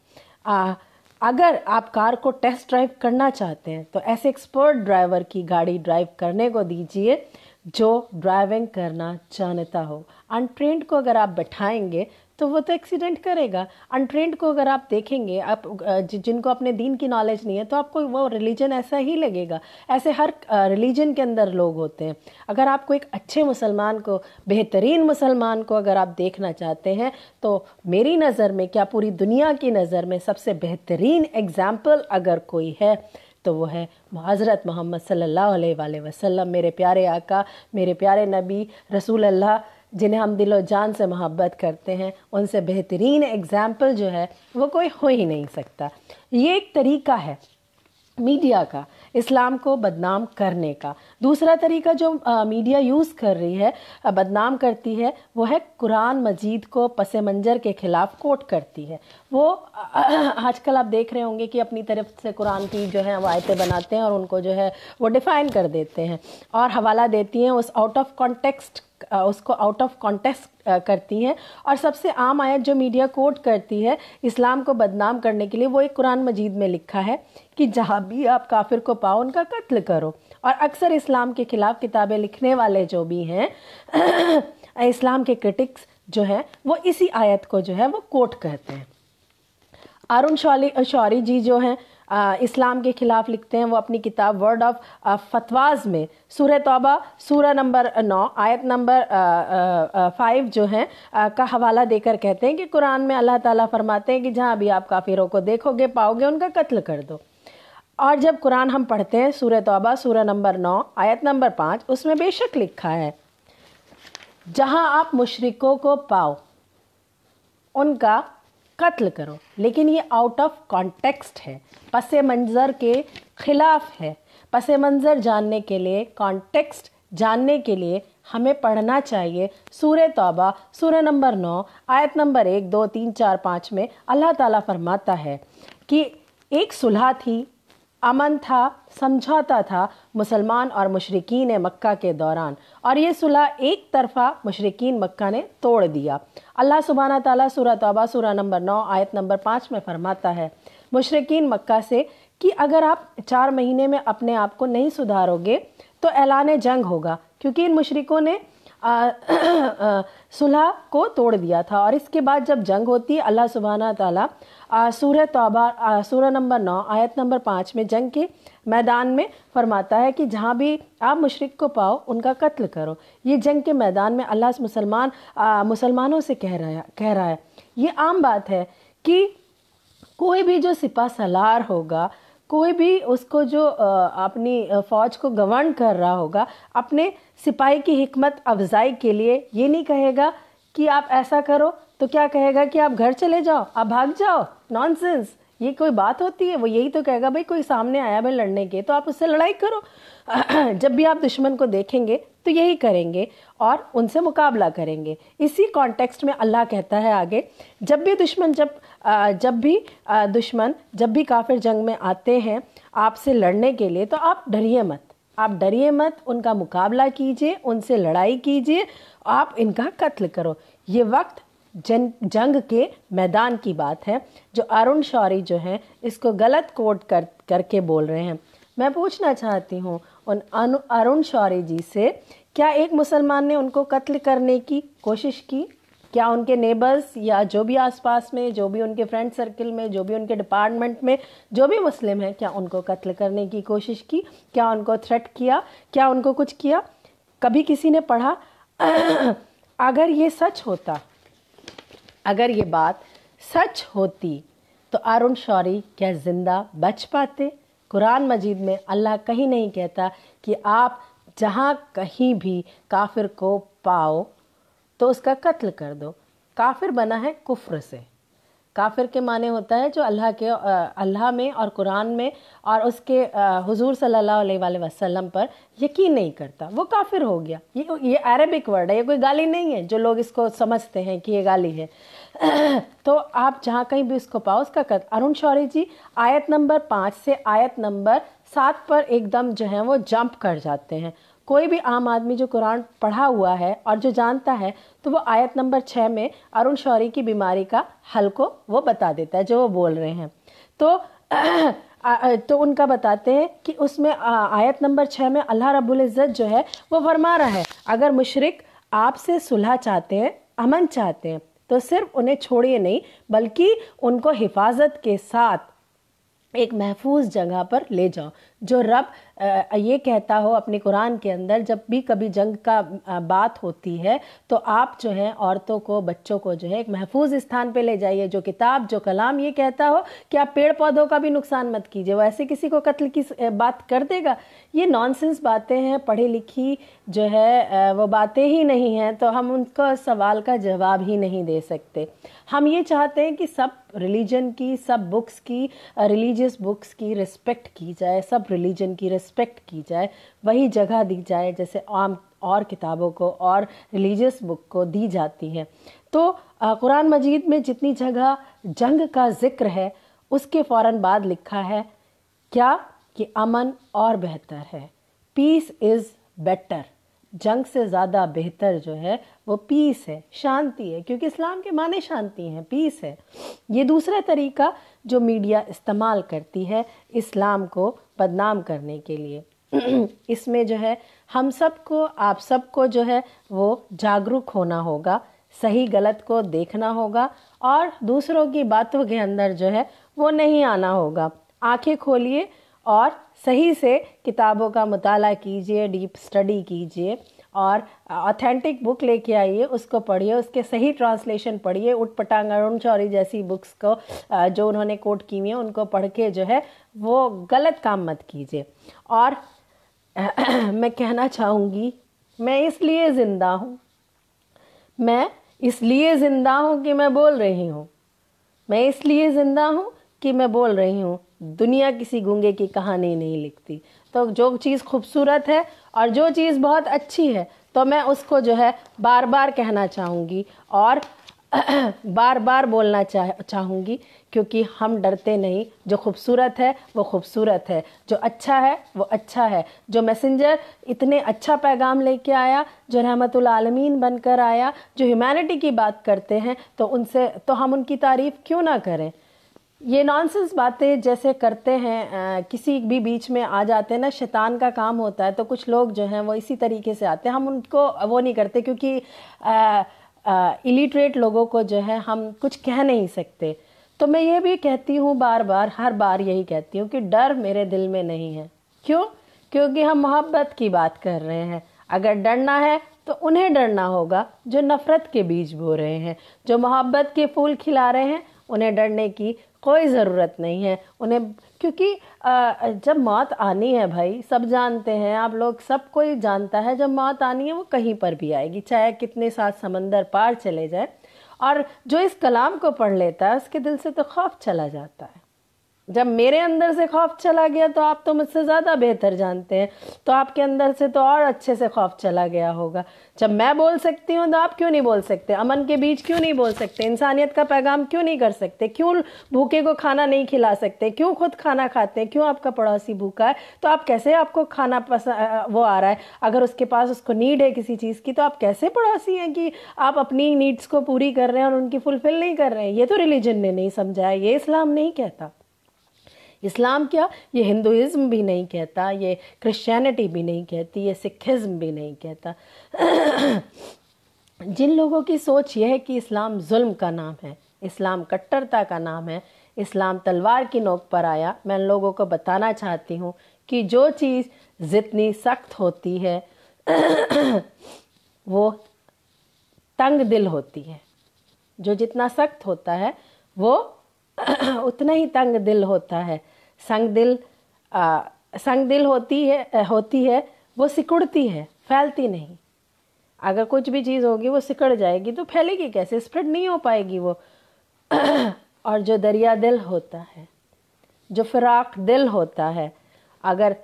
अगर आप कार को टेस्ट ड्राइव करना चाहते हैं तो ऐसे एक्सपर्ट ड्राइवर की गाड़ी ड्राइव करने को दीजिए जो ड्राइविंग करना जानता हो। अनट्रेंड को अगर आप बैठाएंगे तो वो तो एक्सीडेंट करेगा। अनट्रेंड को अगर आप देखेंगे, आप जिनको अपने दीन की नॉलेज नहीं है, तो आपको वो रिलीजन ऐसा ही लगेगा। ऐसे हर रिलीजन के अंदर लोग होते हैं। अगर आपको एक अच्छे मुसलमान को, बेहतरीन मुसलमान को अगर आप देखना चाहते हैं, तो मेरी नज़र में, क्या पूरी दुनिया की नज़र में सबसे बेहतरीन एग्जाम्पल अगर कोई है तो वो है हज़रत मोहम्मद सल्लल्लाहु अलैहि वसल्लम, मेरे प्यारे आका, मेरे प्यारे नबी रसूल अल्लाह, जिन्हें हम दिलो जान से मोहब्बत करते हैं। उनसे बेहतरीन एग्जाम्पल जो है वो कोई हो ही नहीं सकता। ये एक तरीका है मीडिया का इस्लाम को बदनाम करने का। दूसरा तरीका जो मीडिया यूज़ कर रही है, बदनाम करती है, वो है कुरान मजीद को पस मंज़र के ख़िलाफ़ कोट करती है। वो आजकल आप देख रहे होंगे कि अपनी तरफ से कुरान की जो है वो आयतें बनाते हैं और उनको जो है वो डिफ़ाइन कर देते हैं और हवाला देती हैं, उस उसको आउट ऑफ कॉन्टेक्स्ट करती हैं। और सबसे आम आयत जो मीडिया कोट करती है इस्लाम को बदनाम करने के लिए, वो एक कुरान मजीद में लिखा है कि जहाँ भी आप काफिर को पाओ उनका कत्ल करो। और अक्सर इस्लाम के खिलाफ किताबें लिखने वाले जो भी हैं इस्लाम के क्रिटिक्स जो हैं वो इसी आयत को जो है वो कोट करते हैं। अरुण शौरी जी जो हैं इस्लाम के खिलाफ लिखते हैं, वो अपनी किताब वर्ड ऑफ फतवाज में सूरह तौबा सूरह नंबर 9 आयत नंबर 5 जो है का हवाला देकर कहते हैं कि कुरान में अल्लाह ताला फरमाते हैं कि जहाँ भी आप काफिरों को देखोगे पाओगे उनका कत्ल कर दो। और जब कुरान हम पढ़ते हैं सूरह तौबा सूरह नंबर 9 आयत नंबर 5, उसमें बेशक लिखा है जहाँ आप मुशरिकों को पाओ उनका कत्ल करो, लेकिन ये आउट ऑफ कॉन्टेक्स्ट है, पसे मंज़र के खिलाफ है। पसे मंज़र जानने के लिए, कॉन्टेक्स्ट जानने के लिए हमें पढ़ना चाहिए सूरह तौबा सूरह नंबर 9 आयत नंबर 1, 2, 3, 4, 5 में अल्लाह ताला फरमाता है कि एक सुलह थी, अमन था, समझौता था मुसलमान और मुशरिकीन मक्का के दौरान, और ये सुलह एक तरफा मुशरिकीन मक्का ने तोड़ दिया। अल्लाह सुब्हाना ताला सूरह तौबा सूरह नंबर 9 आयत नंबर 5 में फरमाता है मुशरिकीन मक्का से कि अगर आप 4 महीने में अपने आप को नहीं सुधारोगे तो ऐलान जंग होगा, क्योंकि इन मुशरिकों ने सुलह को तोड़ दिया था। और इसके बाद जब जंग होती है, अल्लाह सुब्हाना ताला सूरह तौबा सूरह नंबर 9 आयत नंबर 5 में जंग के मैदान में फरमाता है कि जहाँ भी आप मुशरिक को पाओ उनका कत्ल करो। ये जंग के मैदान में अल्लाह मुसलमानों से कह रहा है। ये आम बात है कि कोई भी जो सिपा सलार होगा, कोई भी उसको जो अपनी फ़ौज को गवर्न कर रहा होगा, अपने सिपाही की हिकमत अफजाई के लिए ये नहीं कहेगा कि आप ऐसा करो, तो क्या कहेगा कि आप घर चले जाओ, आप भाग जाओ। नॉनसेंस, ये कोई बात होती है? वो यही तो कहेगा भाई कोई सामने आया भाई लड़ने के, तो आप उससे लड़ाई करो। जब भी आप दुश्मन को देखेंगे तो यही करेंगे और उनसे मुकाबला करेंगे। इसी कॉन्टेक्स्ट में अल्लाह कहता है आगे, जब भी दुश्मन जब भी काफिर जंग में आते हैं आपसे लड़ने के लिए, तो आप डरिए मत, उनका मुकाबला कीजिए, उनसे लड़ाई कीजिए, आप इनका कत्ल करो। ये वक्त जंग के मैदान की बात है। जो अरुण शौरी जो हैं इसको गलत कोट करके बोल रहे हैं। मैं पूछना चाहती हूँ उन अरुण शौरी जी से, क्या एक मुसलमान ने उनको कत्ल करने की कोशिश की? क्या उनके नेबर्स या जो भी आसपास में, जो भी उनके फ्रेंड सर्कल में, जो भी उनके डिपार्टमेंट में जो भी मुस्लिम हैं, क्या उनको कत्ल करने की कोशिश की? क्या उनको थ्रेट किया? क्या उनको कुछ किया? कभी किसी ने पढ़ा? अगर ये सच होता, अगर ये बात सच होती तो अरुण शौरी क्या जिंदा बच पाते? कुरान मजीद में अल्लाह कहीं नहीं कहता कि आप जहाँ कहीं भी काफिर को पाओ तो उसका कत्ल कर दो। काफिर बना है कुफ्र से। काफिर के माने होता है जो अल्लाह में और कुरान में और उसके हुजूर सल्लल्लाहु अलैहि वसल्लम पर यकीन नहीं करता, वो काफिर हो गया। ये अरबिक वर्ड है, ये कोई गाली नहीं है जो लोग इसको समझते हैं कि ये गाली है। तो आप जहाँ कहीं भी उसको पाओ उसका कत्ल। अरुण शौरी जी आयत नंबर 5 से आयत नंबर 7 पर एकदम जो है वो जंप कर जाते हैं। कोई भी आम आदमी जो कुरान पढ़ा हुआ है और जो जानता है तो वो आयत नंबर 6 में अरुण शौरी की बीमारी का हल को वो बता देता है जो वो बोल रहे हैं। तो उनका बताते हैं कि उसमें आयत नंबर 6 में अल्लाह रब्बुल इज़्ज़त जो है वो फरमा रहा है, अगर मुशरिक आपसे सुलह चाहते हैं, अमन चाहते हैं, तो सिर्फ उन्हें छोड़िए नहीं बल्कि उनको हिफाजत के साथ एक महफूज जगह पर ले जाओ। जो रब ये कहता हो अपने कुरान के अंदर, जब भी कभी जंग का बात होती है तो आप जो है औरतों को, बच्चों को जो है एक महफूज स्थान पे ले जाइए। जो किताब, जो कलाम ये कहता हो कि आप पेड़ पौधों का भी नुकसान मत कीजिए, वो ऐसे किसी को कत्ल की बात कर देगा? ये नॉनसेंस बातें हैं, पढ़ी लिखी जो है वो बातें ही नहीं हैं, तो हम उनको सवाल का जवाब ही नहीं दे सकते। हम ये चाहते हैं कि सब रिलीजन की, सब बुक्स की, रिलीजियस बुक्स की रिस्पेक्ट की जाए, सब रिलीजन की रिस्पेक्ट की जाए, वही जगह दी जाए जैसे आम और किताबों को और रिलीजियस बुक को दी जाती है। तो कुरान मजीद में जितनी जगह जंग का जिक्र है उसके फ़ौरन बाद लिखा है क्या कि अमन और बेहतर है, पीस इज़ बेटर। जंग से ज़्यादा बेहतर जो है वो पीस है, शांति है, क्योंकि इस्लाम के माने शांति है, पीस है। ये दूसरा तरीका जो मीडिया इस्तेमाल करती है इस्लाम को बदनाम करने के लिए। इसमें जो है हम सबको, आप सबको जो है वो जागरूक होना होगा, सही गलत को देखना होगा और दूसरों की बातों के अंदर जो है वो नहीं आना होगा। आंखें खोलिए और सही से किताबों का मुताला कीजिए, डीप स्टडी कीजिए और ऑथेंटिक बुक लेके आइए, उसको पढ़िए, उसके सही ट्रांसलेशन पढ़िए। उठ पटांग अरुण शौरी जैसी बुक्स को जो उन्होंने कोट की हुई है उनको पढ़ के जो है वो गलत काम मत कीजिए। और मैं कहना चाहूँगी, मैं इसलिए ज़िंदा हूँ, मैं इसलिए ज़िंदा हूँ कि मैं बोल रही हूँ, मैं इसलिए ज़िंदा हूँ कि मैं बोल रही हूँ। दुनिया किसी गूंगे की कहानी नहीं लिखती। तो जो चीज़ खूबसूरत है और जो चीज़ बहुत अच्छी है तो मैं उसको जो है बार बार कहना चाहूँगी और बार बार बोलना चाहूँगी, क्योंकि हम डरते नहीं। जो खूबसूरत है वो खूबसूरत है, जो अच्छा है वो अच्छा है। जो मैसेंजर इतने अच्छा पैगाम लेके आया, जो रहमतुल आलमीन बनकर आया, जो ह्यूमैनिटी की बात करते हैं, तो उनसे तो हम उनकी तारीफ़ क्यों ना करें। ये नॉनसेंस बातें जैसे करते हैं, किसी भी बीच में आ जाते हैं ना, शैतान का काम होता है। तो कुछ लोग जो हैं वो इसी तरीके से आते हैं, हम उनको वो नहीं करते क्योंकि इलिटरेट लोगों को जो है हम कुछ कह नहीं सकते। तो मैं ये भी कहती हूँ बार बार, हर बार यही कहती हूँ कि डर मेरे दिल में नहीं है। क्यों? क्योंकि हम मोहब्बत की बात कर रहे हैं। अगर डरना है तो उन्हें डरना होगा जो नफ़रत के बीज बो रहे हैं, जो मोहब्बत के फूल खिला रहे हैं। उन्हें डरने की कोई ज़रूरत नहीं है उन्हें, क्योंकि जब मौत आनी है भाई, सब जानते हैं, आप लोग, सब कोई जानता है जब मौत आनी है वो कहीं पर भी आएगी, चाहे कितने सात समंदर पार चले जाए। और जो इस कलाम को पढ़ लेता है उसके दिल से तो खौफ चला जाता है। जब मेरे अंदर से खौफ चला गया तो आप तो मुझसे ज़्यादा बेहतर जानते हैं, तो आपके अंदर से तो और अच्छे से खौफ चला गया होगा। जब मैं बोल सकती हूँ तो आप क्यों नहीं बोल सकते? अमन के बीज क्यों नहीं बोल सकते? इंसानियत का पैगाम क्यों नहीं कर सकते? क्यों भूखे को खाना नहीं खिला सकते? क्यों खुद खाना खाते हैं? क्यों आपका पड़ोसी भूखा है तो आप कैसे, आपको खाना वो आ रहा है, अगर उसके पास उसको नीड है किसी चीज़ की, तो आप कैसे पड़ोसी हैं कि आप अपनी नीड्स को पूरी कर रहे हैं और उनकी फुलफिल नहीं कर रहे हैं? ये तो रिलीजन ने नहीं समझाया, ये इस्लाम नहीं कहता। इस्लाम क्या, ये हिंदुइज्म भी नहीं कहता, ये क्रिश्चियनिटी भी नहीं कहती, ये सिखिज्म भी नहीं कहता। जिन लोगों की सोच यह है कि इस्लाम जुल्म का नाम है, इस्लाम कट्टरता का नाम है, इस्लाम तलवार की नोक पर आया, मैं उन लोगों को बताना चाहती हूँ कि जो चीज़ जितनी सख्त होती है वो तंग दिल होती है। जो जितना सख्त होता है वो उतना ही तंग दिल होता है। संग दिल होती है वो सिकुड़ती है, फैलती नहीं। अगर कुछ भी चीज़ होगी वो सिकड़ जाएगी तो फैलेगी कैसे, स्प्रेड नहीं हो पाएगी वो। और जो दरिया दिल होता है, जो फिराक दिल होता है, अगर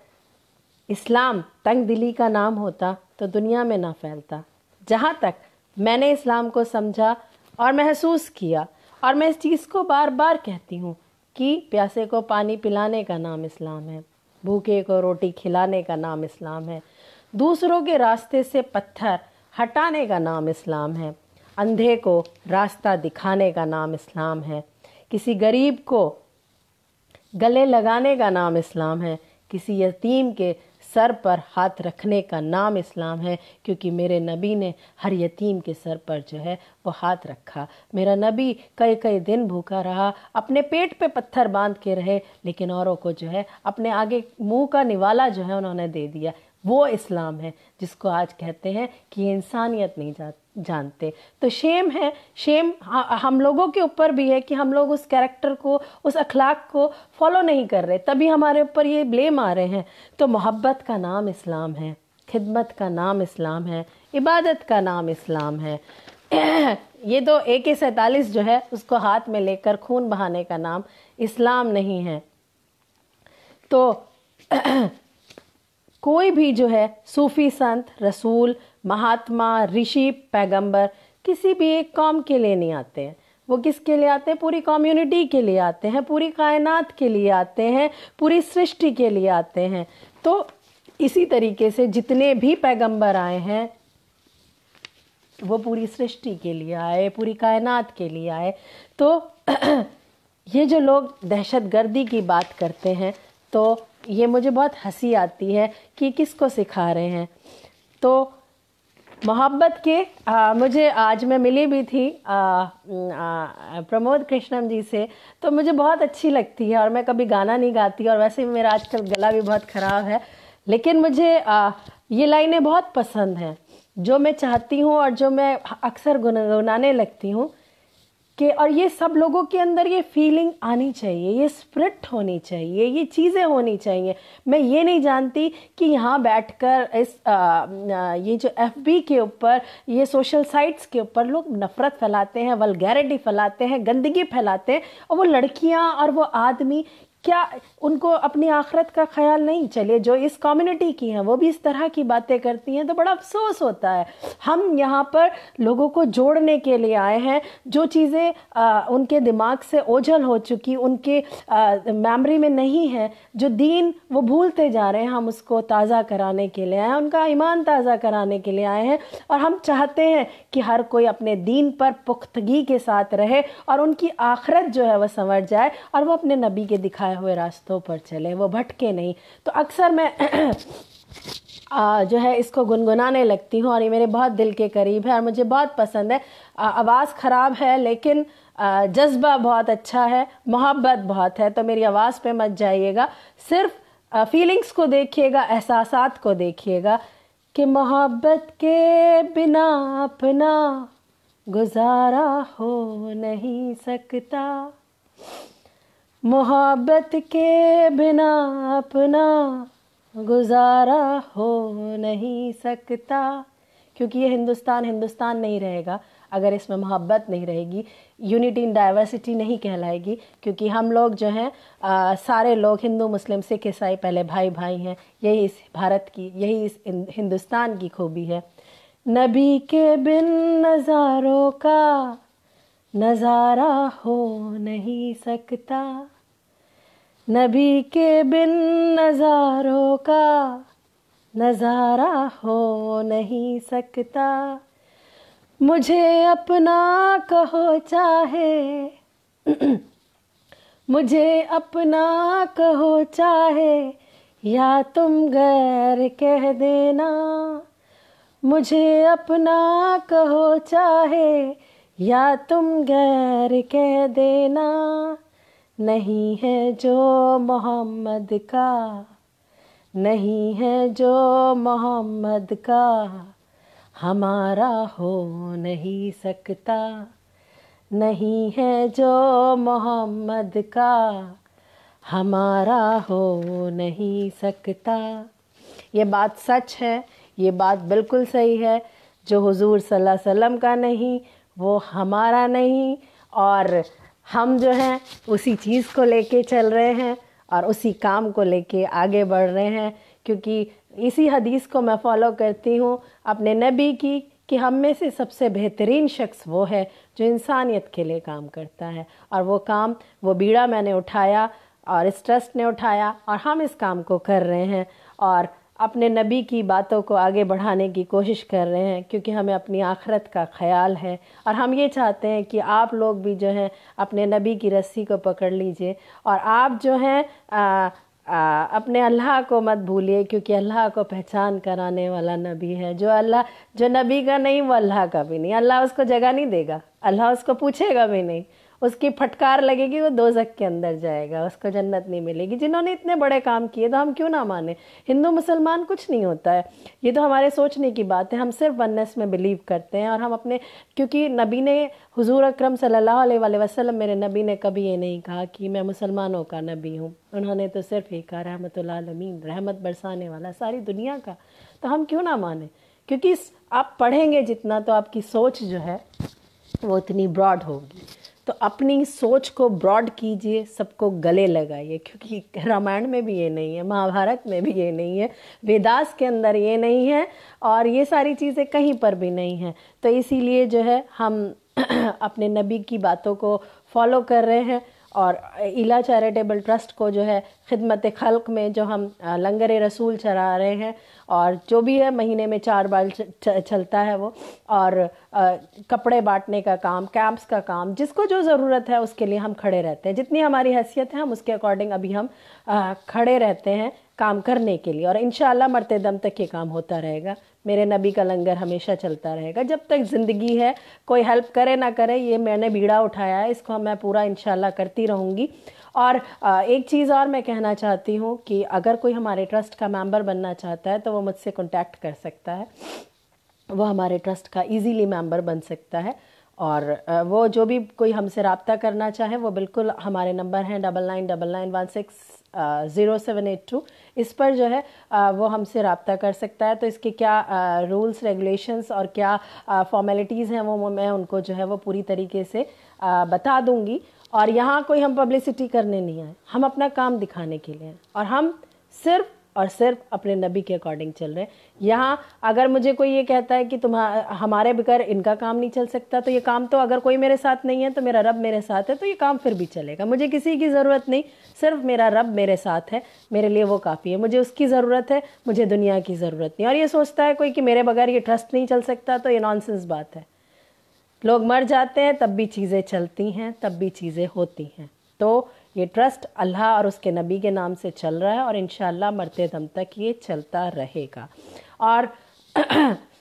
इस्लाम तंग दिली का नाम होता तो दुनिया में ना फैलता। जहाँ तक मैंने इस्लाम को समझा और महसूस किया, और मैं इस चीज़ को बार बार कहती हूँ कि प्यासे को पानी पिलाने का नाम इस्लाम है, भूखे को रोटी खिलाने का नाम इस्लाम है, दूसरों के रास्ते से पत्थर हटाने का नाम इस्लाम है, अंधे को रास्ता दिखाने का नाम इस्लाम है, किसी गरीब को गले लगाने का नाम इस्लाम है, किसी यतीम के सर पर हाथ रखने का नाम इस्लाम है। क्योंकि मेरे नबी ने हर यतीम के सर पर जो है वो हाथ रखा। मेरा नबी कई कई दिन भूखा रहा, अपने पेट पे पत्थर बांध के रहे, लेकिन औरों को जो है अपने आगे मुंह का निवाला जो है उन्होंने दे दिया। वो इस्लाम है जिसको आज कहते हैं कि ये इंसानियत नहीं जानते। तो शेम है, शेम हम लोगों के ऊपर भी है कि हम लोग उस कैरेक्टर को, उस अखलाक को फॉलो नहीं कर रहे, तभी हमारे ऊपर ये ब्लेम आ रहे हैं। तो मोहब्बत का नाम इस्लाम है, खिदमत का नाम इस्लाम है, इबादत का नाम इस्लाम है। ये तो AK-47 जो है उसको हाथ में लेकर खून बहाने का नाम इस्लाम नहीं है। तो कोई भी जो है सूफी संत, रसूल, महात्मा, ऋषि, पैगंबर किसी भी एक कौम के लिए नहीं आते हैं। वो किसके लिए आते हैं? पूरी कम्युनिटी के लिए आते हैं, पूरी कायनात के लिए आते हैं, पूरी सृष्टि के लिए आते हैं। तो इसी तरीके से जितने भी पैगंबर आए हैं वो पूरी सृष्टि के लिए आए, पूरी कायनात के लिए आए। तो ये जो लोग दहशतगर्दी की बात करते हैं तो ये मुझे बहुत हंसी आती है कि किसको सिखा रहे हैं। तो मोहब्बत के मुझे आज मैं मिली भी थी प्रमोद कृष्णम जी से, तो मुझे बहुत अच्छी लगती है। और मैं कभी गाना नहीं गाती और वैसे भी मेरा आजकल गला भी बहुत ख़राब है, लेकिन मुझे ये लाइनें बहुत पसंद हैं जो मैं चाहती हूँ और जो मैं अक्सर गुनगुनाने लगती हूँ कि, और ये सब लोगों के अंदर ये फीलिंग आनी चाहिए, ये स्पिरिट होनी चाहिए, ये चीज़ें होनी चाहिए। मैं ये नहीं जानती कि यहाँ बैठकर इस ये जो FB के ऊपर, ये सोशल साइट्स के ऊपर लोग नफ़रत फैलाते हैं, वल्गैरिटी फैलाते हैं, गंदगी फैलाते हैं, और वो लड़कियाँ और वो आदमी, क्या उनको अपनी आखिरत का ख्याल नहीं? चलिए जो इस कम्युनिटी की हैं वो भी इस तरह की बातें करती हैं तो बड़ा अफसोस होता है। हम यहाँ पर लोगों को जोड़ने के लिए आए हैं। जो चीज़ें उनके दिमाग से ओझल हो चुकी, उनके मेमोरी में नहीं है, जो दीन वो भूलते जा रहे हैं, हम उसको ताज़ा कराने के लिए आए हैं, उनका ईमान ताज़ा कराने के लिए आए हैं। और हम चाहते हैं कि हर कोई अपने दीन पर पुख्तगी के साथ रहे और उनकी आखिरत जो है वह संवर जाए और वो अपने नबी के दिखाए हुए रास्तों पर चले, वो भटके नहीं। तो अक्सर मैं जो है इसको गुनगुनाने लगती हूँ और ये मेरे बहुत दिल के करीब है और मुझे बहुत पसंद है। आवाज़ ख़राब है लेकिन जज्बा बहुत अच्छा है, मोहब्बत बहुत है। तो मेरी आवाज़ पे मत जाइएगा, सिर्फ फीलिंग्स को देखिएगा, एहसासात को देखिएगा कि मोहब्बत के बिना अपना गुजारा हो नहीं सकता, मोहब्बत के बिना अपना गुजारा हो नहीं सकता। क्योंकि ये हिंदुस्तान हिंदुस्तान नहीं रहेगा اگر اس میں محبت نہیں رہے گی، یونٹی ان ڈائیورسٹی نہیں کہلائے گی، کیونکہ ہم لوگ جو ہیں سارے لوگ ہندو مسلم سکھ عیسائی پہلے بھائی بھائی ہیں. یہی اس بھارت کی، یہی اس ہندوستان کی خوبی ہے. نبی کے بن نظاروں کا نظارہ ہو نہیں سکتا، نبی کے بن نظاروں کا نظارہ ہو نہیں سکتا. مجھے اپنا کہو چاہے مجھے اپنا کہو چاہے یا تم غیر کہہ دینا، مجھے اپنا کہو چاہے یا تم غیر کہہ دینا. نہیں ہے جو محمد کا، نہیں ہے جو محمد کا، ہمارا ہو نہیں سکتا. نہیں ہے جو محمد کا، ہمارا ہو نہیں سکتا. یہ بات سچ ہے، یہ بات بالکل صحیح ہے. جو حضور صلی اللہ علیہ وسلم کا نہیں وہ ہمارا نہیں، اور ہم جو ہیں اسی چیز کو لے کے چل رہے ہیں اور اسی کام کو لے کے آگے بڑھ رہے ہیں. کیونکہ اسی حدیث کو میں فالو کرتی ہوں اپنے نبی کی، کہ ہم میں سے سب سے بہترین شخص وہ ہے جو انسانیت کے لیے کام کرتا ہے. اور وہ کام، وہ بیڑا میں نے اٹھایا اور اس ٹرسٹ نے اٹھایا، اور ہم اس کام کو کر رہے ہیں اور اپنے نبی کی باتوں کو آگے بڑھانے کی کوشش کر رہے ہیں، کیونکہ ہمیں اپنی آخرت کا خیال ہے. اور ہم یہ چاہتے ہیں کہ آپ لوگ بھی جو ہیں اپنے نبی کی رسی کو پکڑ لیجئے، اور آپ جو ہیں اپنے اللہ کو مت بھولیے، کیونکہ اللہ کو پہچان کرانے والا نبی ہے. جو نبی کا نہیں وہ اللہ کا بھی نہیں. اللہ اس کو جگہ نہیں دے گا، اللہ اس کو پوچھے گا بھی نہیں. اس کی پھٹکار لگے گی، وہ دوزخ کے اندر جائے گا، اس کو جنت نہیں ملے گی. جنہوں نے اتنے بڑے کام کیے تو ہم کیوں نہ مانیں. ہندو مسلمان کچھ نہیں ہوتا ہے، یہ تو ہمارے سوچنے کی بات ہے. ہم صرف ونس میں بلیو کرتے ہیں، اور ہم اپنے، کیونکہ نبی نے، حضور اکرم صلی اللہ علیہ وآلہ وسلم، میرے نبی نے کبھی یہ نہیں کہا کہ میں مسلمانوں کا نبی ہوں. انہوں نے تو صرف یہ کہا رحمت العالمین، رحمت برسانے والا ساری دنیا کا. تو ہم کیوں نہ مانیں، کیونکہ آپ پڑھیں گے جتنا تو آپ کی سوچ جو ہے وہ اتنی براڈ ہوگی. تو اپنی سوچ کو براڈ کیجئے، سب کو گلے لگائیے، کیونکہ رامائن میں بھی یہ نہیں ہے، مہا بھارت میں بھی یہ نہیں ہے، ویداس کے اندر یہ نہیں ہے، اور یہ ساری چیزیں کہیں پر بھی نہیں ہیں. تو اسی لیے جو ہے ہم اپنے نبی کی باتوں کو فالو کر رہے ہیں، اور ایلا چیریٹیبل ٹرسٹ کو جو ہے خدمت خلق میں جو ہم لنگر رسول چلا رہے ہیں، اور جو بھی ہے مہینے میں 4 بار چلتا ہے وہ، اور کپڑے بانٹنے کا کام، کیمپس کا کام، جس کو جو ضرورت ہے اس کے لیے ہم کھڑے رہتے ہیں. جتنی ہماری حیثیت ہے ہم اس کے اکارڈنگ ابھی ہم کھڑے رہتے ہیں کام کرنے کے لیے، اور انشاءاللہ مرتے دم تک یہ کام ہوتا رہے گا. میرے نبی کا لنگر ہمیشہ چلتا رہے گا جب تک زندگی ہے. کوئی ہیلپ کرے نہ کرے، یہ میں نے بیڑا اٹھایا ہے، اس کو میں پورا انشاءاللہ کرتی رہوں گی. اور ایک چیز اور میں کہنا چاہتی ہوں کہ اگر کوئی ہمارے ٹرسٹ کا ممبر بننا چاہتا ہے تو وہ مجھ سے کانٹیکٹ کر سکتا ہے. وہ ہمارے ٹرسٹ کا ایزیلی ممبر بن سکتا ہے. اور وہ جو بھی کوئی ہم سے رابطہ کرنا چاہے وہ بالکل، ہمارے نمبر ہیں 9999160782. اس پر جو ہے وہ ہم سے رابطہ کر سکتا ہے. تو اس کے کیا رولز ریگولیشنز اور کیا فارمیلٹیز ہیں وہ میں ان کو جو ہے وہ پوری طریقے سے بتا دوں گی. اور یہاں کوئی ہم پبلسٹی کرنے نہیں آئے، ہم اپنا کام دکھانے کے لیے ہیں، اور ہم صرف اور صرف اپنے نبی کے اکارڈنگ چل رہے ہیں. یہاں اگر مجھے کوئی یہ کہتا ہے کہ ہمارے بغیر ان کا کام نہیں چل سکتا، تو یہ کام تو اگر کوئی میرے ساتھ نہیں ہے تو میرا رب میرے ساتھ ہے، تو یہ کام پھر بھی چلے گا. مجھے کسی کی ضرورت نہیں، صرف میرا رب میرے ساتھ ہے، میرے لیے وہ کافی ہے. مجھے اس کی ضرورت ہے، مجھے دنیا کی ضرورت نہیں. اور یہ سوچتا ہے کوئی کہ میرے بغیر یہ ٹرسٹ نہیں چل سکتا، تو یہ نانسنس بات ہے. لوگ مر جاتے ہیں تب بھی چیزیں چلتی ہیں، تب بھی چیزیں ہوتی ہیں. تو یہ ٹرسٹ اللہ اور اس کے نبی کے نام سے چل رہا ہے، اور انشاءاللہ مرتے دم تک یہ چلتا رہے گا. اور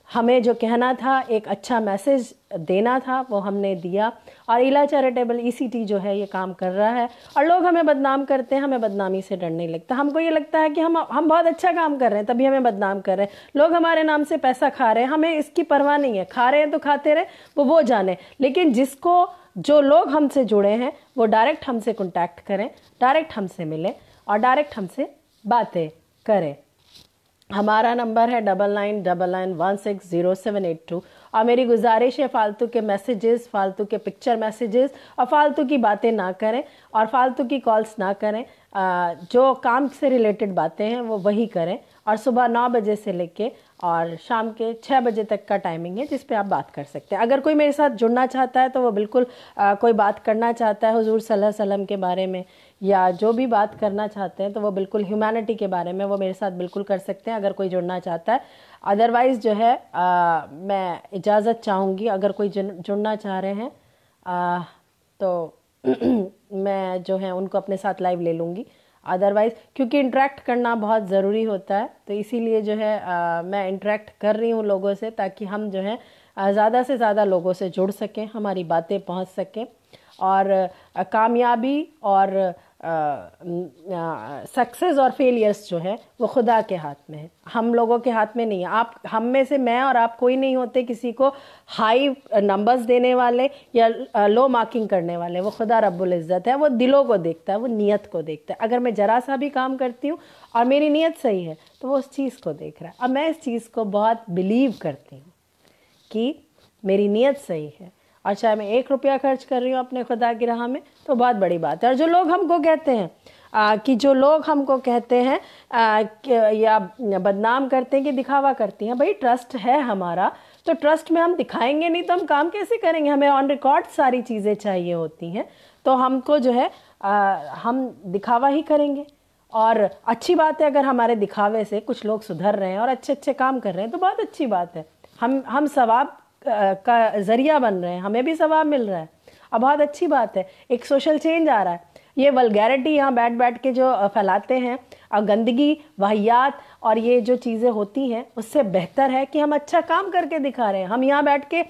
ہمیں جو کہنا تھا، ایک اچھا میسج دینا تھا، وہ ہم نے دیا. اور ایلا چیریٹیبل ECT جو ہے یہ کام کر رہا ہے. اور لوگ ہمیں بدنام کرتے ہیں، ہمیں بدنامی سے ڈر نہیں لگتا. ہم کو یہ لگتا ہے کہ ہم بہت اچھا کام کر رہے ہیں تبھی ہمیں بدنام کر رہے ہیں. لوگ ہمارے نام سے پیسہ کھا رہے ہیں، ہمیں اس کی پرواہ نہیں ہے. کھا رہے ہیں تو کھاتے رہے، وہ جانے. لیکن جو لوگ ہم سے جڑے ہیں وہ ڈائریکٹ ہم سے کنٹیکٹ کریں، ڈائریکٹ ہم سے ملیں، اور ڈائریکٹ ہم سے باتیں کریں. ہمارا نمبر ہے 9999160782. और मेरी गुजारिश है फालतू के मैसेजेस, फालतू के पिक्चर मैसेजेस और फालतू की बातें ना करें और फालतू की कॉल्स ना करें। जो काम से रिलेटेड बातें हैं वो वही करें, और सुबह 9 बजे से लेके और शाम के 6 बजे तक का टाइमिंग है जिस पे आप बात कर सकते हैं। अगर कोई मेरे साथ जुड़ना चाहता है तो वो बिल्कुल कोई बात करना चाहता है हुजूर सल्लल्लाहु अलैहि वसल्लम के बारे में या जो भी बात करना चाहते हैं तो वो बिल्कुल ह्यूमैनिटी के बारे में वो मेरे साथ बिल्कुल कर सकते हैं, अगर कोई जुड़ना चाहता है। अदरवाइज़ जो है मैं इजाज़त चाहूँगी, अगर कोई जुड़ना चाह रहे हैं तो मैं जो है उनको अपने साथ लाइव ले लूँगी। अदरवाइज़ क्योंकि इंटरेक्ट करना बहुत ज़रूरी होता है तो इसीलिए जो है मैं इंटरेक्ट कर रही हूँ लोगों से, ताकि हम जो है ज़्यादा से ज़्यादा लोगों से जुड़ सकें, हमारी बातें पहुँच सकें। और कामयाबी और सक्सेस और फेलियर्स जो है वो खुदा के हाथ में है, हम लोगों के हाथ में नहीं है। आप हम में से मैं और आप कोई नहीं होते किसी को हाई नंबर्स देने वाले या लो मार्किंग करने वाले। वो खुदा रब्बुल इज़्ज़त है, वो दिलों को देखता है, वो नीयत को देखता है। अगर मैं ज़रा सा भी काम करती हूँ और मेरी नीयत सही है तो वो उस चीज़ को देख रहा है। अब मैं इस चीज़ को बहुत बिलीव करती हूँ कि मेरी नीयत सही है, और चाहे मैं 1 रुपया खर्च कर रही हूँ अपने खुदा की राह में तो बहुत बड़ी बात है। और जो लोग हमको कहते हैं कि जो लोग हमको कहते हैं या बदनाम करते हैं कि दिखावा करती हैं, भाई ट्रस्ट है हमारा तो ट्रस्ट में हम दिखाएंगे नहीं तो हम काम कैसे करेंगे? हमें ऑन रिकॉर्ड सारी चीज़ें चाहिए होती हैं, तो हमको जो है हम दिखावा ही करेंगे। और अच्छी बात है अगर हमारे दिखावे से कुछ लोग सुधर रहे हैं और अच्छे अच्छे काम कर रहे हैं तो बहुत अच्छी बात है। हम सवाब का ज़रिया बन रहे हैं, हमें भी सवाब मिल रहा है और बहुत अच्छी बात है। एक सोशल चेंज आ रहा है। ये वल्गैरिटी यहाँ बैठ बैठ के जो फैलाते हैं और गंदगी वाहियात और ये जो चीज़ें होती हैं, उससे बेहतर है कि हम अच्छा काम करके दिखा रहे हैं। हम यहाँ बैठ के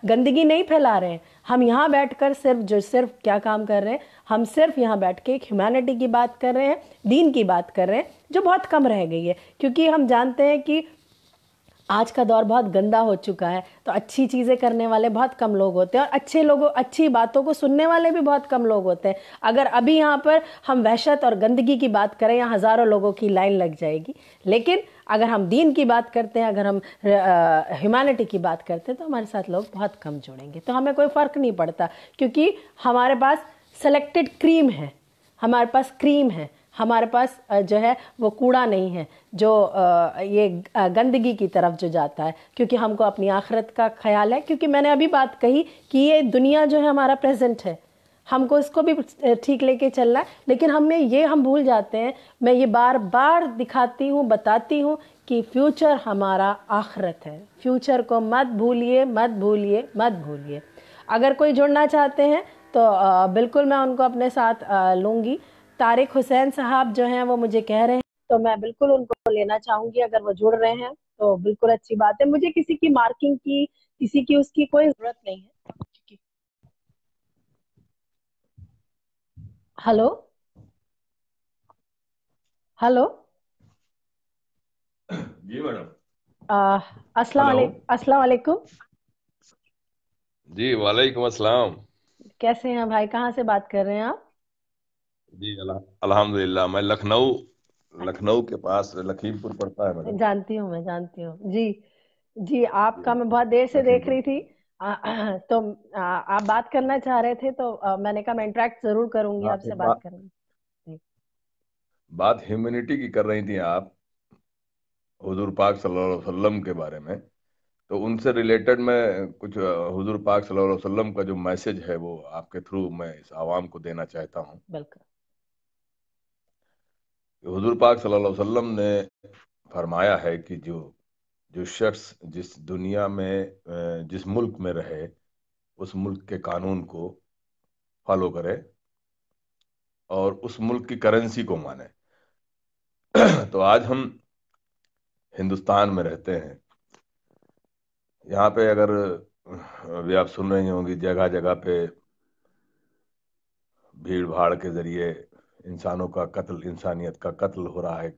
गंदगी नहीं फैला रहे हैं, हम यहाँ बैठकर सिर्फ क्या काम कर रहे हैं, हम सिर्फ यहाँ बैठ के एक ह्यूमैनिटी की बात कर रहे हैं, दीन की बात कर रहे हैं, जो बहुत कम रह गई है। क्योंकि हम जानते हैं कि आज का दौर बहुत गंदा हो चुका है, तो अच्छी चीज़ें करने वाले बहुत कम लोग होते हैं और अच्छी बातों को सुनने वाले भी बहुत कम लोग होते हैं। अगर अभी यहाँ पर हम वहशत और गंदगी की बात करें, यहाँ हज़ारों लोगों की लाइन लग जाएगी। लेकिन अगर हम दीन की बात करते हैं, अगर हम ह्यूमैनिटी की बात करते हैं तो हमारे साथ लोग बहुत कम जुड़ेंगे। तो हमें कोई फ़र्क नहीं पड़ता, क्योंकि हमारे पास सेलेक्टेड क्रीम है, हमारे पास क्रीम है, हमारे पास जो है वो कूड़ा नहीं है जो ये गंदगी की तरफ जो जाता है। क्योंकि हमको अपनी आखिरत का ख्याल है। क्योंकि मैंने अभी बात कही कि ये दुनिया जो है हमारा प्रेजेंट है, हमको इसको भी ठीक लेके चलना है, लेकिन हम भूल जाते हैं। मैं ये बार बार दिखाती हूँ, बताती हूँ कि फ्यूचर हमारा आखिरत है। फ्यूचर को मत भूलिए, मत भूलिए, मत भूलिए। अगर कोई जुड़ना चाहते हैं तो बिल्कुल मैं उनको अपने साथ लूँगी। तारिक हुसैन साहब जो हैं वो मुझे कह रहे हैं, तो मैं बिल्कुल उनको लेना चाहूँगी। अगर वो जुड़ रहे हैं तो बिल्कुल अच्छी बात है। मुझे किसी की मार्किंग की, किसी की उसकी कोई ज़रूरत नहीं है। हेलो हेलो जी मैडम। अस्सलाम हेलो। अस्सलाम वालेकुम। जी वालेकुम अस्सलाम। कैसे हैं भाई? कहाँ से बात कर रहे हैं आप? जी अल्हम्दुलिल्लाह। मैं लखनऊ लखनऊ के पास लखीमपुर पड़ता है मैडम। जानती हूँ, मैं जानती हूँ जी। जी, जी आपका मैं बहुत देर से देख लखीमपुर। रही थी। तो आप बात करना चाह रहे थे तो मैंने कहा मैं इंटरेक्ट जरूर करूंगी, हाँ आपसे एक बात बात करूंगी जी। बात ह्यूमैनिटी की कर रही थी आप, हुजूर पाक सल्लल्लाहु अलैहि वसल्लम के बारे में। तो उनसे रिलेटेड मैं कुछ हुजूर पाक सल्लल्लाहु अलैहि वसल्लम का जो मैसेज है वो आपके थ्रू मैं इस आवाम को देना चाहता हूँ। बिल्कुल। हुजूर पाक सल्लल्लाहु अलैहि वसल्लम ने फरमाया है कि जो जो शख्स जिस दुनिया में जिस मुल्क में रहे उस मुल्क के कानून को फॉलो करे और उस मुल्क की करेंसी को माने। तो आज हम हिंदुस्तान में रहते हैं। यहाँ पे अगर अभी आप सुन रही होंगी जगह जगह पे भीड़ भाड़ के जरिए इंसानों का कत्ल, इंसानियत का कत्ल हो रहा है,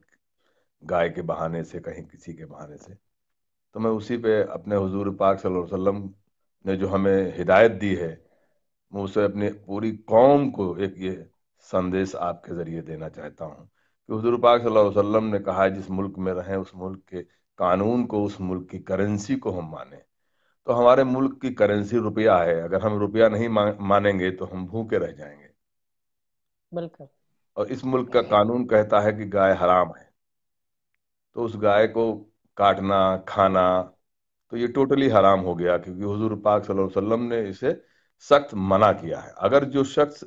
गाय के बहाने से, कहीं किसी के बहाने से। तो मैं उसी पे अपने हुजूर पाक सल्लल्लाहु अलैहि वसल्लम ने जो हमें हिदायत दी है, मैं उसे अपनी पूरी कौम को एक ये संदेश आपके जरिए देना चाहता हूँ कि हुजूर पाक सल्लल्लाहु अलैहि वसल्लम ने कहा है जिस मुल्क में रहें उस मुल्क के कानून को, उस मुल्क की करेंसी को हम माने। तो हमारे मुल्क की करेंसी रुपया है, अगर हम रुपया नहीं मानेंगे तो हम भूखे रह जाएंगे। बिल्कुल। और इस मुल्क का कानून कहता है कि गाय हराम है, तो उस गाय को काटना, खाना, तो ये टोटली हराम हो गया, क्योंकि हुजूर पाक सल्लल्लाहु अलैहि वसल्लम ने इसे सख्त मना किया है। अगर जो शख्स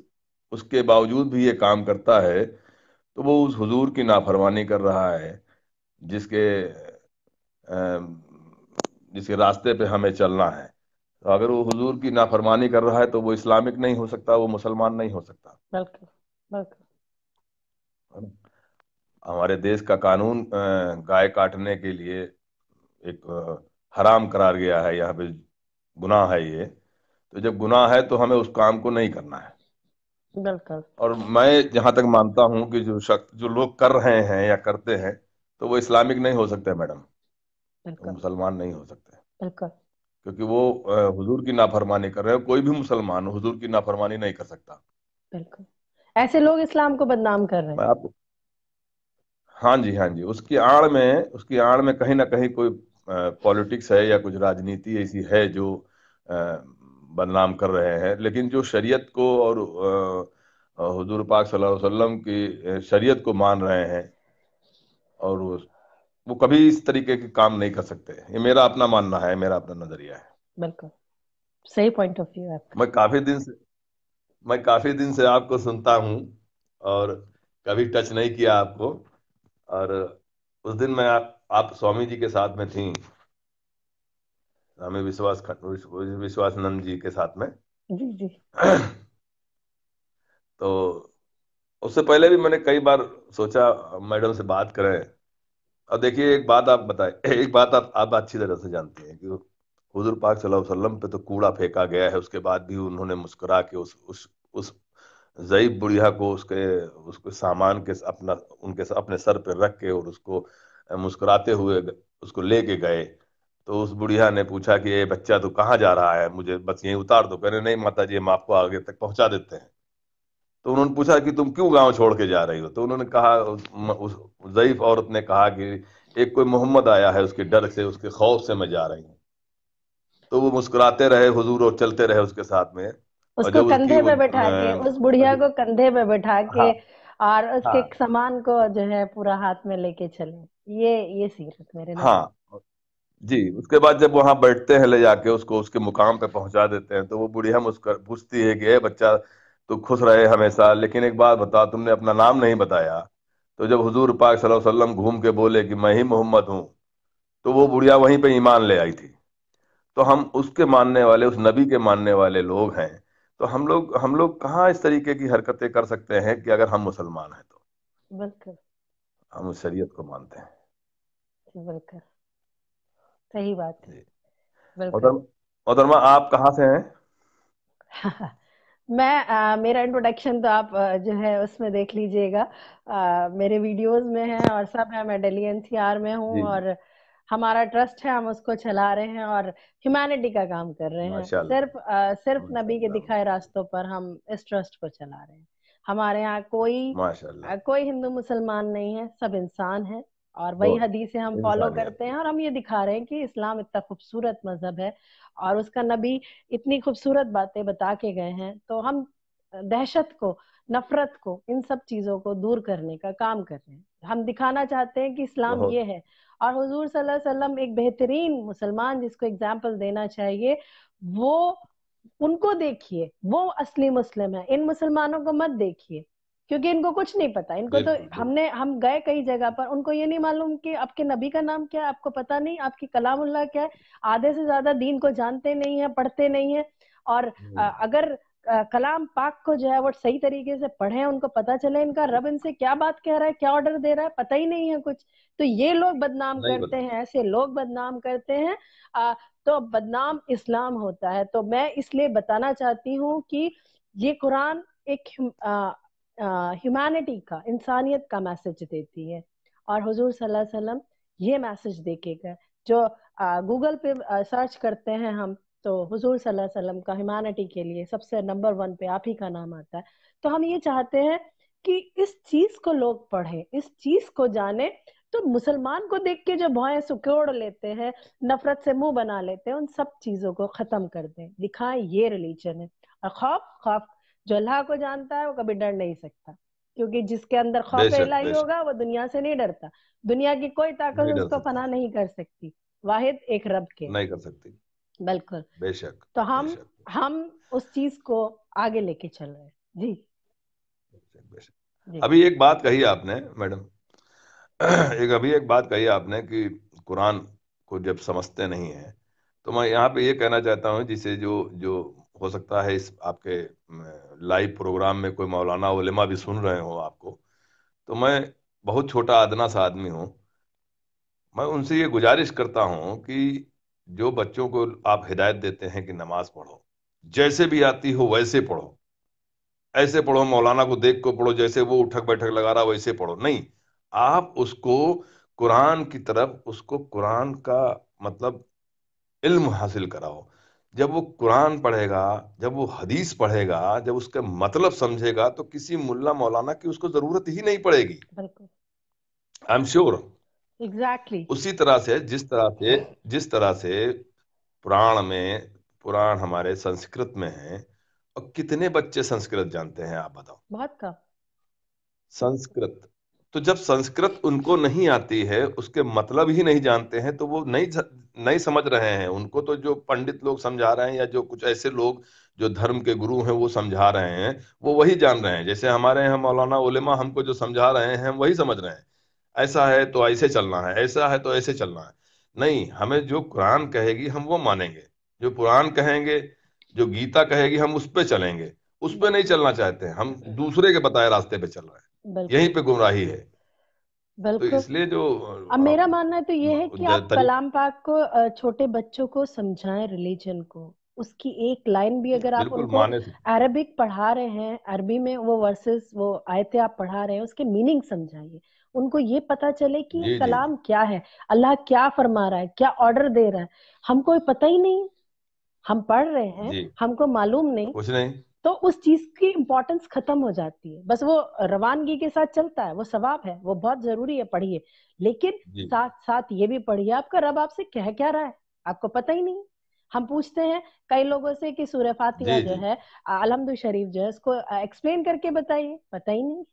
उसके बावजूद भी ये काम करता है तो वो उस हुजूर की नाफरमानी कर रहा है, जिसके जिसके रास्ते पे हमें चलना है। तो अगर वो हुजूर की नाफरमानी कर रहा है तो वो इस्लामिक नहीं हो सकता, वो मुसलमान नहीं हो सकता। बिल्कुल। बिल्कुल। है ना? हमारे देश का कानून गाय काटने के लिए एक हराम करार गया है, यहाँ पे गुनाह है ये। तो जब गुनाह है तो हमें उस काम को नहीं करना है। बिल्कुल। और मैं जहां तक मानता हूं कि जो शख्स, जो लोग कर रहे हैं या करते हैं, तो वो इस्लामिक नहीं हो सकते मैडम, वो बिल्कुल। मुसलमान नहीं हो सकते, बिल्कुल। क्योंकि वो हुजूर की नाफरमानी कर रहे हैं। कोई भी मुसलमान हुजूर की नाफरमानी नहीं कर सकता। बिल्कुल। ऐसे लोग इस्लाम को बदनाम कर रहे मैं हैं। आपको, हाँ जी, हाँ जी, उसकी आड़ में कहीं ना कहीं कोई पॉलिटिक्स है या कुछ राजनीति ऐसी है जो अ, बदनाम कर रहे हैं। लेकिन जो शरीयत को और हुजूर पाक सल्लल्लाहु अलैहि वसल्लम की शरीयत को मान रहे हैं, और वो कभी इस तरीके के काम नहीं कर सकते। ये मेरा अपना मानना है, मेरा अपना नजरिया है। बिल्कुल। सही पॉइंट ऑफ व्यू है आपका। मैं काफी दिन से मैं काफी दिन से आपको सुनता हूँ, और कभी टच नहीं किया आपको। और उस दिन मैं आप स्वामी जी के साथ में थी, स्वामी विश्वासनंद जी के साथ में। जी जी। तो उससे पहले भी मैंने कई बार सोचा मैडम से बात करें। और देखिए, एक बात आप बताएं, एक बात आप अच्छी तरह से जानते हैं कि हुजूर पाक सल्लल्लाहु अलैहि वसल्लम पे तो कूड़ा फेंका गया है, उसके बाद भी उन्होंने मुस्कुरा के उस ज़ईफ बुढ़िया को उसके उसके सामान के अपना उनके अपने सर पे रख के, और उसको मुस्कुराते हुए उसको लेके गए। तो उस बुढ़िया ने पूछा कि ये बच्चा तो कहाँ जा रहा है, मुझे बस यहीं उतार दो। कह रहे नहीं माता जी, हम आपको आगे तक पहुंचा देते हैं। तो उन्होंने पूछा कि तुम क्यों गांव छोड़ के जा रही हो? तो उन्होंने कहा, उस ज़ईफ औरत ने कहा कि एक कोई मोहम्मद आया है, उसके डर से, उसके खौफ से मैं जा रही हूँ। तो वो मुस्कुराते रहे हुजूर, और चलते रहे उसके साथ में। और उसको जब उसकी कंधे वो पे बैठा के, उस बुढ़िया को कंधे पे बैठा के, हाँ, और उसके हाँ, सामान को जो है पूरा हाथ में लेके चले। ये सीरत मेरे नजर। हाँ जी, उसके बाद जब वहां बैठते हैं, ले जाके उसको उसके मुकाम पे पहुंचा देते हैं, तो वो बुढ़िया मुस्कर पूछती है कि ए बच्चा, तू खुश रहे हमेशा, लेकिन एक बात बता, तुमने अपना नाम नहीं बताया। तो जब हुजूर पाक सल्लल्लाहु अलैहि वसल्लम घूम के बोले कि मैं ही मोहम्मद हूँ, तो वो बुढ़िया वहीं पे ईमान ले आई थी। तो हम उसके मानने वाले, उस नबी के मानने वाले लोग हैं। तो हम लोग कहाँ इस तरीके की हरकतें कर सकते हैं कि अगर हम मुसलमान हैं तो बिल्कुल। हम उस शरीयत को मानते हैं। बिल्कुल सही बात है। जी। बिल्कुल। मोहतरमा मोहतरमा, आप कहाँ से हैं? मैं मेरा इंट्रोडक्शन तो आप जो है उसमें देख लीजिएगा, मेरे वीडियोस में है और सब है। मैं दिल्ली एनसीआर में हूँ, जी, जी, और हमारा ट्रस्ट है, हम उसको चला रहे हैं और ह्यूमैनिटी का काम कर रहे हैं। माशाल्लाह, सिर्फ नबी के माशाल्लाह, दिखाए रास्तों पर हम इस ट्रस्ट को चला रहे हैं। हमारे यहाँ कोई माशाल्लाह। कोई हिंदू मुसलमान नहीं है, सब इंसान है। और वही बहुत हदीसें हम फॉलो इंसानियत। करते हैं, और हम ये दिखा रहे हैं कि इस्लाम इतना खूबसूरत मजहब है, और उसका नबी इतनी खूबसूरत बातें बता के गए हैं। तो हम दहशत को, नफरत को, इन सब चीजों को दूर करने का काम कर रहे हैं। हम दिखाना चाहते हैं कि इस्लाम ये बहुत। है। और हुजूर सल्लल्लाहु अलैहि वसल्लम एक बेहतरीन मुसलमान जिसको एग्जाम्पल देना चाहिए, वो, उनको देखिए, वो असली मुस्लिम है। इन मुसलमानों को मत देखिए, क्योंकि इनको कुछ नहीं पता। इनको तो, बिल्कुल, बिल्कुल। हम गए कई जगह पर, उनको ये नहीं मालूम कि आपके नबी का नाम क्या है, आपको पता नहीं आपकी कलामुल्लाह क्या है। आधे से ज्यादा दीन को जानते नहीं है, पढ़ते नहीं है। और अगर कलाम पाक को जो है वो सही तरीके से पढ़े, उनको पता चले इनका रब इनसे क्या बात कह रहा है, क्या ऑर्डर दे रहा है, पता ही नहीं है कुछ। तो ये लोग बदनाम नहीं करते बता। हैं, ऐसे लोग बदनाम करते हैं। तो बदनाम इस्लाम होता है। तो मैं इसलिए बताना चाहती हूँ कि ये कुरान एक ह्यूमैनिटी का, इंसानियत का मैसेज देती है। और हुजूर सल्लल्लाहु अलैहि वसल्लम ये मैसेज देके गए। जो गूगल पे सर्च करते हैं हम, तो हुजूर सल्लल्लाहु अलैहि वसल्लम का ह्यूमैनिटी के लिए सबसे नंबर वन पे आप ही का नाम आता है। तो हम ये चाहते हैं कि इस चीज को लोग पढ़ें, इस चीज को जाने, تو मुसलमान को देख के जो भौहें सुकोड़ लेते हैं, नफरत से मुंह बना लेते हैं, उन सब चीजों को खत्म कर दें, दिखाएं ये रिलीजन है। और खौफ, खौफ जो अल्लाह को जानता है वो कभी डर नहीं सकता, क्योंकि जिसके अंदर खौफ बेशक इलाही बेशक, होगा वो दुनिया से नहीं डरता। दुनिया की कोई ताकत नहीं डर उसको सकता, फना नहीं कर सकती, वाहिद एक रब के। नहीं कर सकती। बिल्कुल। बेशक तो हम बेशक हम उस चीज को आगे लेके चल रहे हैं। जी। बेशक बेशक। जी। अभी एक बात कही आपने मैडम, अभी एक बात कही आपने कि कुरान को जब समझते नहीं है, तो मैं यहाँ पे ये कहना चाहता हूँ, जिसे जो जो हो सकता है इस आपके लाइव प्रोग्राम में कोई मौलाना उलेमा भी सुन रहे हो आपको, तो मैं बहुत छोटा अदना सा आदमी हूँ। मैं उनसे ये गुजारिश करता हूँ कि जो बच्चों को आप हिदायत देते हैं कि नमाज पढ़ो, जैसे भी आती हो वैसे पढ़ो, ऐसे पढ़ो मौलाना को देख को पढ़ो जैसे वो उठक बैठक लगा रहा वैसे पढ़ो, नहीं। आप उसको कुरान की तरफ, उसको कुरान का मतलब इल्म हासिल कराओ। जब वो कुरान पढ़ेगा, जब वो हदीस पढ़ेगा, जब उसका मतलब समझेगा, तो किसी मुल्ला मौलाना की उसको जरूरत ही नहीं पड़ेगी। बिल्कुल। I am sure. एग्जैक्टली। उसी तरह से जिस तरह से पुराण हमारे संस्कृत में हैं, और कितने बच्चे संस्कृत जानते हैं आप बताओ? बहुत कम। संस्कृत। तो जब संस्कृत उनको नहीं आती है, उसके मतलब ही नहीं जानते हैं, तो वो नहीं समझ रहे हैं। उनको तो जो पंडित लोग समझा रहे हैं, या जो कुछ ऐसे लोग जो धर्म के गुरु हैं वो समझा रहे हैं, वो वही जान रहे हैं। जैसे हमारे यहाँ मौलाना उलेमा हमको जो समझा रहे हैं हम वही समझ रहे हैं। ऐसा है तो ऐसे चलना है, ऐसा है तो ऐसे चलना है। नहीं, हमें जो कुरान कहेगी हम वो मानेंगे, जो कुरान कहेंगे, जो गीता कहेगी हम उस पे चलेंगे। उस पे नहीं बिल्कुल। चलना चाहते हैं हम, दूसरे के बताए रास्ते पे चल रहे हैं। बिल्कुल। यहीं पे गुमराही है। तो बिल्कुल। इसलिए जो अब मेरा मानना तो ये है कि आप तरीका। कलाम पाक को छोटे बच्चों को समझाएं, रिलीजन को। उसकी एक लाइन भी अगर आप बिल्कुल उनको माने से। अरबिक पढ़ा रहे हैं, अरबी में वो वर्सेस वो आयतें आप पढ़ा रहे हैं, उसके मीनिंग समझाइए। उनको ये पता चले कि ये जी जी जी कलाम क्या है, अल्लाह क्या फरमा रहा है, क्या ऑर्डर दे रहा है। हमको पता ही नहीं, हम पढ़ रहे हैं, जी। हमको मालूम नहीं, कुछ नहीं। तो उस चीज की इंपॉर्टेंस खत्म हो जाती है। बस वो रवानगी के साथ चलता है, वो सवाब है, वो बहुत जरूरी है, पढ़िए। लेकिन जी साथ साथ ये भी पढ़िए आपका रब आपसे कह क्या रहा है, आपको पता ही नहीं। हम पूछते हैं कई लोगों से कि सूरह फातिहा जी जो जी है, अलहम्दुलिल्लाह शरीफ जो है, इसको एक्सप्लेन करके बताइए, पता ही नहीं है।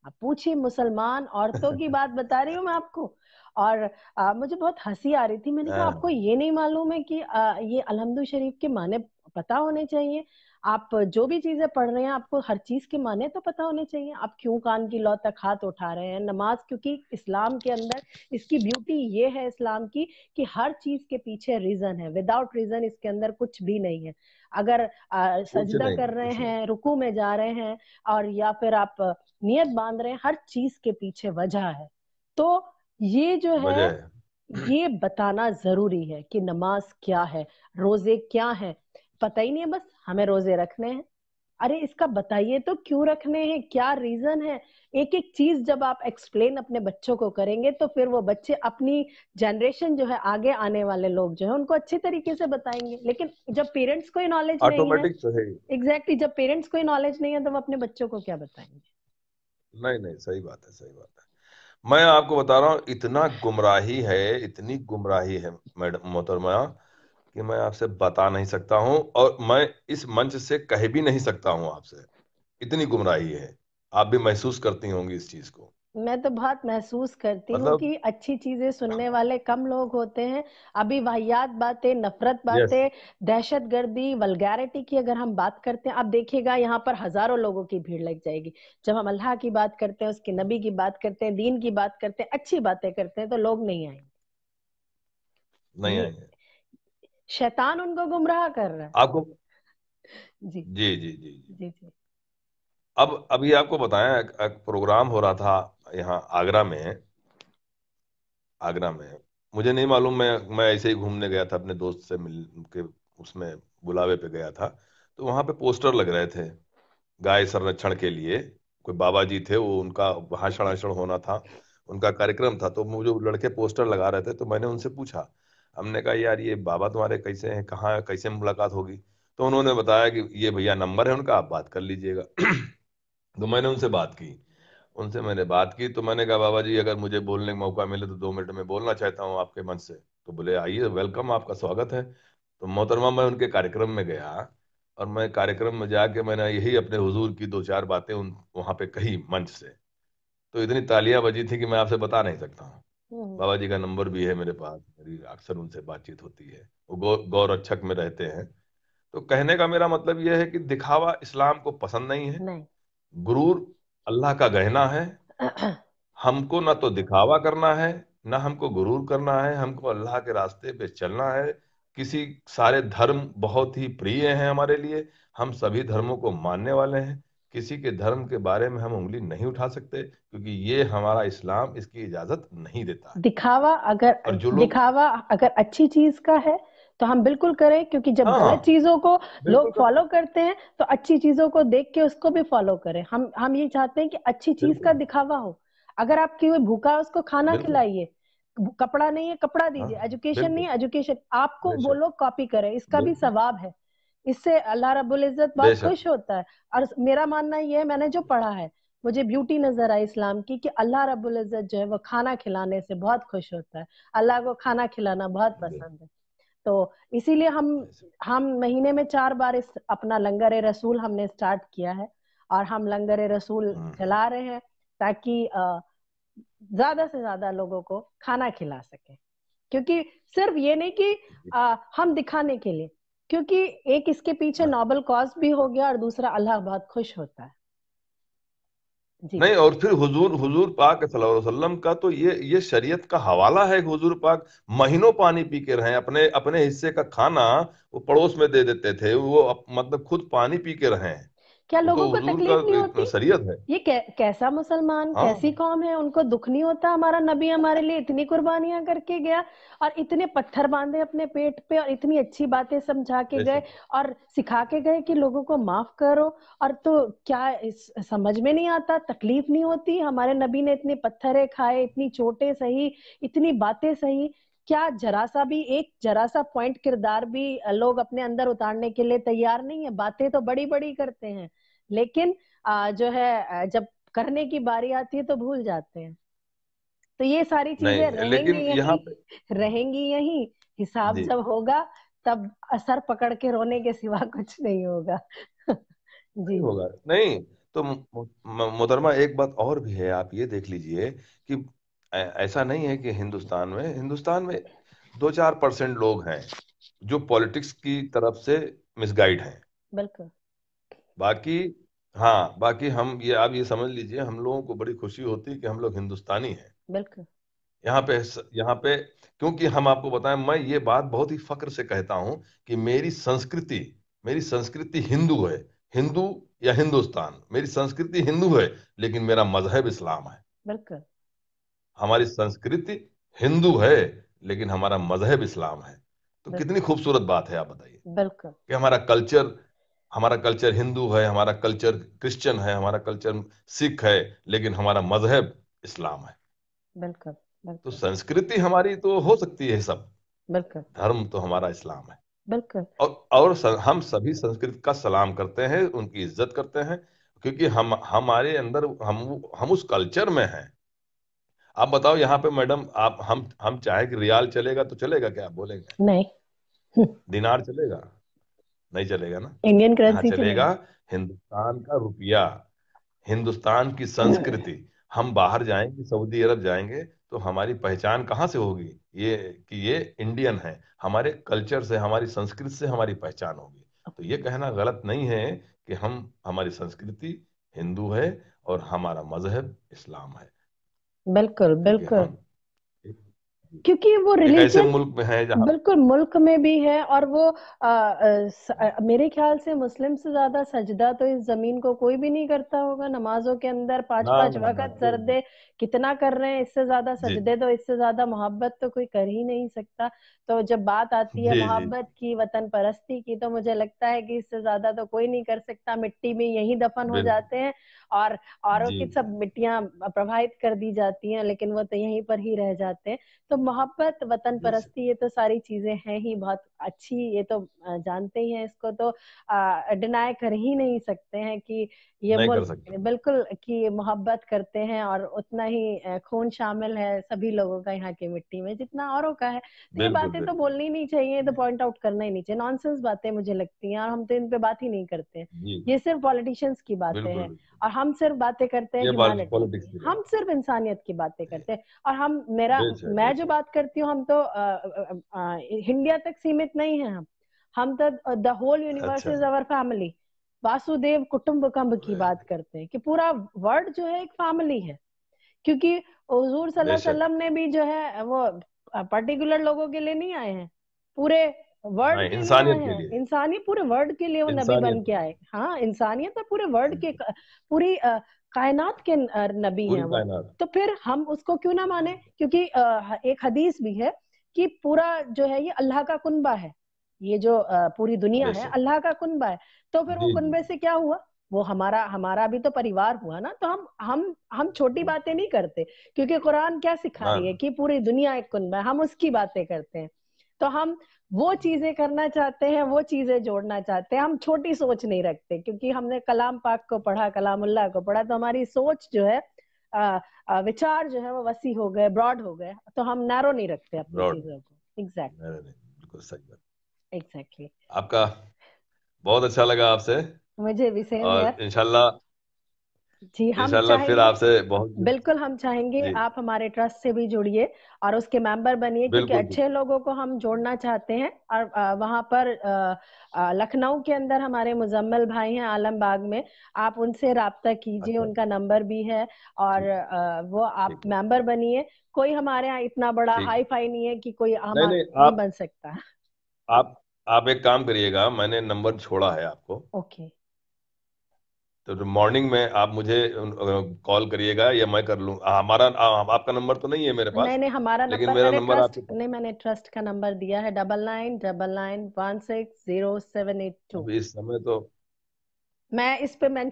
आप पूछिए, मुसलमान औरतों की बात बता रही हूँ मैं आपको। और मुझे बहुत हंसी आ रही थी, मैंने कहा आपको हाँ, ये नहीं मालूम है कि ये अलहम्दुलिल्लाह शरीफ के माने पता होने चाहिए। आप जो भी चीजें पढ़ रहे हैं आपको हर चीज के माने तो पता होने चाहिए। आप क्यों कान की लौ तक हाथ उठा रहे हैं, नमाज, क्योंकि इस्लाम के अंदर इसकी ब्यूटी ये है इस्लाम की, कि हर चीज के पीछे रीजन है। विदाउट रीजन इसके अंदर कुछ भी नहीं है। अगर कुछ सजदा नहीं कर रहे कुछ नहीं। हैं, रुकू में जा रहे हैं, और या फिर आप नियत बांध रहे हैं, हर चीज के पीछे वजह है। तो ये जो है, वजह है। ये बताना जरूरी है कि नमाज क्या है, रोजे क्या है। पता ही नहीं है, बस हमें रोजे रखने हैं। अरे इसका बताइए तो, क्यों रखने हैं, क्या रीजन है। एक एक चीज जब आप एक्सप्लेन अपने बच्चों को करेंगे, तो फिर वो बच्चे अपनी जनरेशन जो है, आगे आने वाले लोग जो है, उनको अच्छे तरीके से बताएंगे। लेकिन जब पेरेंट्स को ही नॉलेज नहीं है, ऑटोमेटिक तो है ही। एग्जैक्टली जब पेरेंट्स को ही नॉलेज नहीं है, तो वो अपने बच्चों को क्या बताएंगे। नहीं नहीं, सही बात है, सही बात है। मैं आपको बता रहा हूँ, इतना गुमराही है, इतनी गुमराही है मैडम मोहतरमा, कि मैं आपसे बता नहीं सकता हूँ, और मैं इस मंच से कह भी नहीं सकता हूँ आपसे। इतनी गुमराही है। आप भी महसूस करती होंगी इस चीज को। मैं तो बहुत महसूस करती हूँ मतलब। कि अच्छी चीजें सुनने वाले कम लोग होते हैं। अभी वाहियात बातें, नफरत यस। बातें, दहशतगर्दी, वल्गैरिटी की अगर हम बात करते हैं, अब देखिएगा यहाँ पर हजारों लोगों की भीड़ लग जाएगी। जब हम अल्लाह की बात करते हैं, उसके नबी की बात करते हैं, दीन की बात करते हैं, अच्छी बातें करते हैं, तो लोग नहीं आएंगे। नहीं ये आएंगे। शैतान उनको गुमराह कर रहा है। आपको। जी। जी जी जी जी। जी। जी। अब अभी आपको बताएं, एक प्रोग्राम हो रहा था यहाँ आगरा में। आगरा में मुझे नहीं मालूम, मैं ऐसे ही घूमने गया था, अपने दोस्त से मिल के उसमें बुलावे पे गया था। तो वहां पे पोस्टर लग रहे थे गाय संरक्षण के लिए। कोई बाबा जी थे, वो उनका भाषण वाषण होना था, उनका कार्यक्रम था। तो मुझे वो लड़के पोस्टर लगा रहे थे, तो मैंने उनसे पूछा। हमने कहा यार ये बाबा तुम्हारे कैसे हैं, कहाँ कैसे मुलाकात होगी? तो उन्होंने बताया कि ये भैया नंबर है उनका, आप बात कर लीजिएगा। तो मैंने उनसे बात की। उनसे मैंने बात की, तो मैंने कहा बाबा जी अगर मुझे बोलने का मौका मिले तो 2 मिनट में बोलना चाहता हूँ आपके मंच से। तो बोले आइए, वेलकम, आपका स्वागत है। तो मोहतरमा मैं उनके कार्यक्रम में गया, और मैं कार्यक्रम में जाके मैंने यही अपने हुजूर की 2-4 बातें उन वहां पे कही मंच से। तो इतनी तालियां बजी थी कि मैं आपसे बता नहीं सकता हूँ। हम्म। बाबा जी का नंबर भी है मेरे पास, मेरी अक्सर उनसे बातचीत होती है। वो गौरक्षक में रहते हैं। तो कहने का मेरा मतलब यह है कि दिखावा इस्लाम को पसंद नहीं है। नहीं। गुरूर अल्लाह का गहना है। हमको ना तो दिखावा करना है, ना हमको गुरूर करना है, हमको अल्लाह के रास्ते पे चलना है। किसी सारे धर्म बहुत ही प्रिय हैं हमारे लिए, हम सभी धर्मों को मानने वाले हैं। किसी के धर्म के बारे में हम उंगली नहीं उठा सकते, क्योंकि ये हमारा इस्लाम इसकी इजाजत नहीं देता है। दिखावा अगर और जो लोग, दिखावा अगर अच्छी चीज का है तो हम बिल्कुल करें, क्योंकि जब हाँ हाँ, गलत चीजों को बिल्कुल लोग करें, फॉलो करते हैं तो अच्छी चीजों को देख के उसको भी फॉलो करें। हम ये चाहते हैं कि अच्छी चीज का बिल्कुल, दिखावा हो। अगर आपकी कोई भूखा है उसको खाना बिल्कुल, खिलाइए, कपड़ा नहीं है कपड़ा हाँ, दीजिए, एजुकेशन नहीं बिल्कुल, है एजुकेशन, आपको वो बेशक, लोग कॉपी करें, इसका भी बिल्कुल, सवाब है। इससे अल्लाह रब्बुल इज्जत बहुत बेशक, खुश होता है। और मेरा मानना ये है, मैंने जो पढ़ा है, मुझे ब्यूटी नजर आई इस्लाम की कि अल्लाह रब्बुल इज्जत जो है वो खाना खिलाने से बहुत खुश होता है। अल्लाह को खाना खिलाना बहुत पसंद है। तो इसीलिए बेशक। हम महीने में 4 बार अपना लंगर ए रसूल हमने स्टार्ट किया है। और हम लंगर ए रसूल हम्म। चला रहे हैं ताकि ज्यादा से ज्यादा लोगों को खाना खिला सके। क्योंकि सिर्फ ये नहीं कि हम दिखाने के लिए, क्योंकि एक इसके पीछे हाँ। नोबल कॉज भी हो गया और दूसरा अल्लाह बहुत खुश होता है। जी। नहीं, और फिर हुजूर हुजूर पाक सल्लल्लाहु अलैहि वसल्लम का तो ये शरीयत का हवाला है कि हुजूर पाक महीनों पानी पी के रहे हैं। अपने अपने हिस्से का खाना वो पड़ोस में दे देते थे, वो मतलब खुद पानी पी के रहे हैं। क्या वो लोगों तो को हुजूर का तकलीफ नहीं एक होती? शरीयत है। ये कैसा मुसलमान, कैसी हाँ, कौम है, उनको दुख नहीं होता? हमारा नबी हमारे लिए इतनी कुर्बानियां करके गया, और इतने पत्थर बांधे अपने पेट पे, और इतनी अच्छी बातें समझा के गए, बेशक, और सिखा के गए कि लोगों को माफ करो। और तो क्या समझ में नहीं आता, तकलीफ नहीं होती? हमारे नबी ने इतने पत्थरे खाए, इतनी चोटें सही, इतनी बातें सही। क्या जरा सा भी, एक जरा सा पॉइंट किरदार भी लोग अपने अंदर उतारने के लिए तैयार नहीं है? बातें तो बड़ी बड़ी करते हैं, लेकिन जो है जब करने की बारी आती है तो भूल जाते हैं। तो ये सारी चीजें नहीं रहेंगी लेकिन यहाँ यहीं, पे, रहेंगी यहीं। हिसाब जी, जब होगा तब असर पकड़ के रोने के सिवा कुछ नहीं होगा। नहीं जी। होगा, नहीं। तो मोहतरमा एक बात और भी है, आप ये देख लीजिए कि ऐसा नहीं है कि हिंदुस्तान में 2-4% लोग हैं जो पॉलिटिक्स की तरफ से मिसगाइड हैं। बिल्कुल। बाकी, हाँ, बाकी हम ये, आप ये समझ लीजिए, हम लोगों को बड़ी खुशी होती है कि हम लोग हिंदुस्तानी हैं। बिल्कुल। यहाँ पे क्योंकि हम आपको बताएं, मैं ये बात बहुत ही फक्र से कहता हूं कि मेरी संस्कृति हिंदू है। हिंदू या हिंदुस्तान, मेरी संस्कृति हिंदू है, लेकिन मेरा मजहब इस्लाम है। बिल्कुल। हमारी संस्कृति हिंदू है, लेकिन हमारा मजहब इस्लाम है। तो कितनी खूबसूरत बात है, आप बताइए बिल्कुल। कि हमारा कल्चर हिंदू है, हमारा कल्चर क्रिश्चियन है, हमारा कल्चर सिख है, लेकिन हमारा मजहब इस्लाम है। बिल्कुल। तो बिल्कुल। संस्कृति हमारी तो हो सकती है सब, बिल्कुल। धर्म तो हमारा इस्लाम है। बिल्कुल। और हम सभी संस्कृति का सलाम करते हैं, उनकी इज्जत करते हैं, क्योंकि हमारे अंदर हम उस कल्चर में हैं। आप बताओ यहाँ पे मैडम, आप हम चाहे कि रियाल चलेगा तो चलेगा क्या, आप बोलेंगे? नहीं। दिनार चलेगा? नहीं चलेगा ना। इंडियन यहाँ करेंसी चलेगा चलेगी। हिंदुस्तान का रुपया, हिंदुस्तान की संस्कृति। हम बाहर जाएंगे, सऊदी अरब जाएंगे, तो हमारी पहचान कहाँ से होगी? ये कि ये इंडियन है, हमारे कल्चर से, हमारी संस्कृति से हमारी पहचान होगी। तो ये कहना गलत नहीं है कि हमारी संस्कृति हिंदू है और हमारा मजहब इस्लाम है। बिल्कुल। क्योंकि बिल्कुल। हम एक, क्योंकि वो एक ऐसे रिलीजन मुल्क में हैं जहाँ, बिल्कुल मुल्क में भी है। और वो मेरे ख्याल से मुस्लिम से ज्यादा सजदा तो इस जमीन को कोई भी नहीं करता होगा। नमाजों के अंदर पांच ना पांच ना ना, वक्त कोई नहीं। सरदे कितना कर रहे हैं, इससे ज्यादा जी सजदे तो, इससे ज्यादा मोहब्बत तो कोई कर ही नहीं सकता। तो जब बात आती है जी जी मोहब्बत की, वतन परस्ती की, तो मुझे लगता है कि इससे ज्यादा तो कोई नहीं कर सकता। मिट्टी में यही दफन हो बिल्कुल, जाते हैं, और औरों जी की जी, सब मिट्टियां प्रवाहित कर दी जाती हैं, लेकिन वो तो यहीं पर ही रह जाते हैं। तो मोहब्बत, वतन जी परस्ती, ये तो सारी चीजें हैं ही बहुत अच्छी, ये तो जानते ही हैं, इसको तो डिनाई कर ही नहीं सकते हैं कि ये नहीं कर मुल्क सकते। बिल्कुल कि मोहब्बत करते हैं, और उतना ही खून शामिल है सभी लोगों का यहाँ की मिट्टी में जितना औरों का है। तो ये बिल्कुल बातें तो बिल्कुल। बोलनी नहीं चाहिए, तो जी पॉइंट आउट करना ही नहीं चाहिए, नॉनसेंस बातें मुझे लगती हैं, और हम तो इन पे बात ही नहीं करते हैं। जी। ये सिर्फ पॉलिटिशियंस की बातें बिल्कुल हैं, बिल्कुल। और हम सिर्फ बातें करते हैं ये ह्यूमैनिटी पॉलिटिक्स की, की हम बात सिर्फ इंसानियत की बातें है। करते हैं। और हम मेरा बेशक मैं जो बेशक। बात करती हूँ, हम तो इंडिया तक सीमित नहीं है, हम तो द होल यूनिवर्स अच्छा। इज अवर फैमिली, वासुदेव कुटुंबकम की वेरी बात करते हैं कि पूरा वर्ल्ड जो है एक फैमिली है। क्योंकि हुजूर सल्लल्लाहु अलैहि बेशक। वसल्लम ने भी जो है वो पर्टिकुलर लोगों के लिए नहीं आए हैं, पूरे वर्ल्ड नहीं, के लिए आए इंसानियत के हैं, लिए। इंसानी पूरे वर्ल्ड के लिए वो नबी बन इंसानियत के के आए। लिए। हाँ, इंसानियत है, पूरे वर्ल्ड के बिल्कुल। पूरी कायनात के नबी हैं पूरी वो। कायनात। तो फिर हम उसको क्यों ना माने, क्योंकि एक हदीस भी है कि पूरा जो है ये अल्लाह का कुनबा है, ये जो पूरी दुनिया है बेशक। अल्लाह का कुनबा है। तो फिर वो जी जी कुनबे से क्या हुआ, वो हमारा हमारा भी तो परिवार हुआ ना। तो हम छोटी जी। बातें नहीं करते, क्योंकि कुरान क्या सिखा ना रही है ना। कि पूरी दुनिया एक कुनबा है, हम उसकी बातें करते हैं। तो हम वो चीजें करना चाहते हैं, वो चीजें जोड़ना चाहते हैं, हम छोटी सोच नहीं रखते, क्योंकि हमने कलाम पाक को पढ़ा, कलामुल्लाह को पढ़ा, तो हमारी सोच जो है विचार जो है वो वसी हो गए, ब्रॉड हो गए, तो हम नैरो नहीं रखते अपनी ब्रॉड। चीजों को। एग्जैक्ट नहीं नहीं, बिल्कुल सही बात। एग्जैक्टली। आपका बहुत अच्छा लगा आपसे। मुझे भी सेम और यार। इंशाल्लाह, जी, हम इंशाल्लाह फिर चाहेंगे, आपसे बहुत। बिल्कुल हम चाहेंगे जी। आप हमारे ट्रस्ट से भी जुड़िए और उसके मेंबर बनिए, क्योंकि बिल्कुल अच्छे बिल्कुल। लोगों को हम जोड़ना चाहते हैं। और वहां पर लखनऊ के अंदर हमारे मुजम्मल भाई हैं आलमबाग में, आप उनसे राब्ता कीजिए, अच्छा। उनका नंबर भी है। और ठीक। वो आप ठीक है। मेंबर बनिए। कोई हमारे यहाँ इतना बड़ा ठीक हाई है। फाई नहीं है कि कोई हम नहीं नहीं, नहीं आप बन सकता। आप आप एक काम करिएगा, मैंने नंबर छोड़ा है आपको। ओके। तो मॉर्निंग में आप मुझे कॉल करिएगा, या मैं कर लूँ। आपका नंबर तो नहीं है मेरे नहीं पास, नहीं, हमारा लेकिन नंबर मेरा मैंने नंबर ट्रस्ट आपके पास। नहीं, मैंने ट्रस्ट का नंबर दिया है 9999160782। अभी इस समय तो मैं इस पे पेन।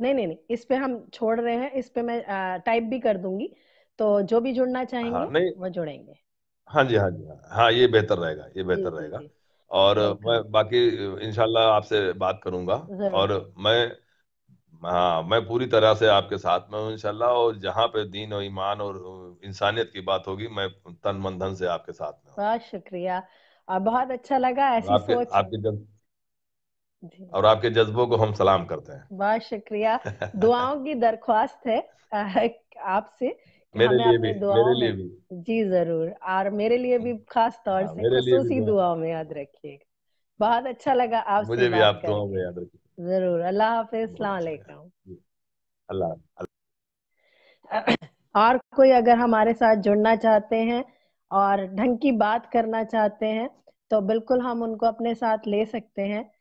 नहीं नहीं नहीं, इस पे हम छोड़ रहे हैं, इस पे मैं टाइप भी कर दूंगी, तो जो भी जुड़ना हाँ चाहेंगे नहीं। वो जुड़ेंगे। हाँ जी हाँ जी हाँ हाँ, ये बेहतर रहेगा, ये जी बेहतर जी रहेगा। जी। और मैं वेलकम। बाकी इंशाल्लाह आपसे बात करूंगा। जरूर। और मैं, हाँ, मैं पूरी तरह से आपके साथ में हूँ इंशाल्लाह। और जहाँ पे दीन और ईमान और इंसानियत की बात होगी, मैं तन मन धन से आपके साथ में हूँ। बहुत शुक्रिया, और बहुत अच्छा लगा और ऐसी आपके सोच। आपके जज्ब जी, और आपके जज्बों को हम सलाम करते बहुत शुक्रिया। हैं। दुआओं की दरख्वास्त है आपसे कि मेरे हमें लिए भी, अपनी दुआओं मेरे में। लिए भी। जी जरूर, और मेरे लिए भी खास तौर हाँ, से मेरे लिए भी खुसूसी दुआ। दुआओं में याद रखिएगा। बहुत अच्छा लगा आपसे मुझे भी बात आप दुआओं में करके। याद रखिए। जरूर, अल्लाह हाफिज, बहुत अस्सलाम अच्छा लगा वालेकुम। जी। अल्लाह। और कोई अगर हमारे साथ जुड़ना चाहते हैं और ढंग की बात करना चाहते हैं, तो बिल्कुल हम उनको अपने साथ ले सकते हैं।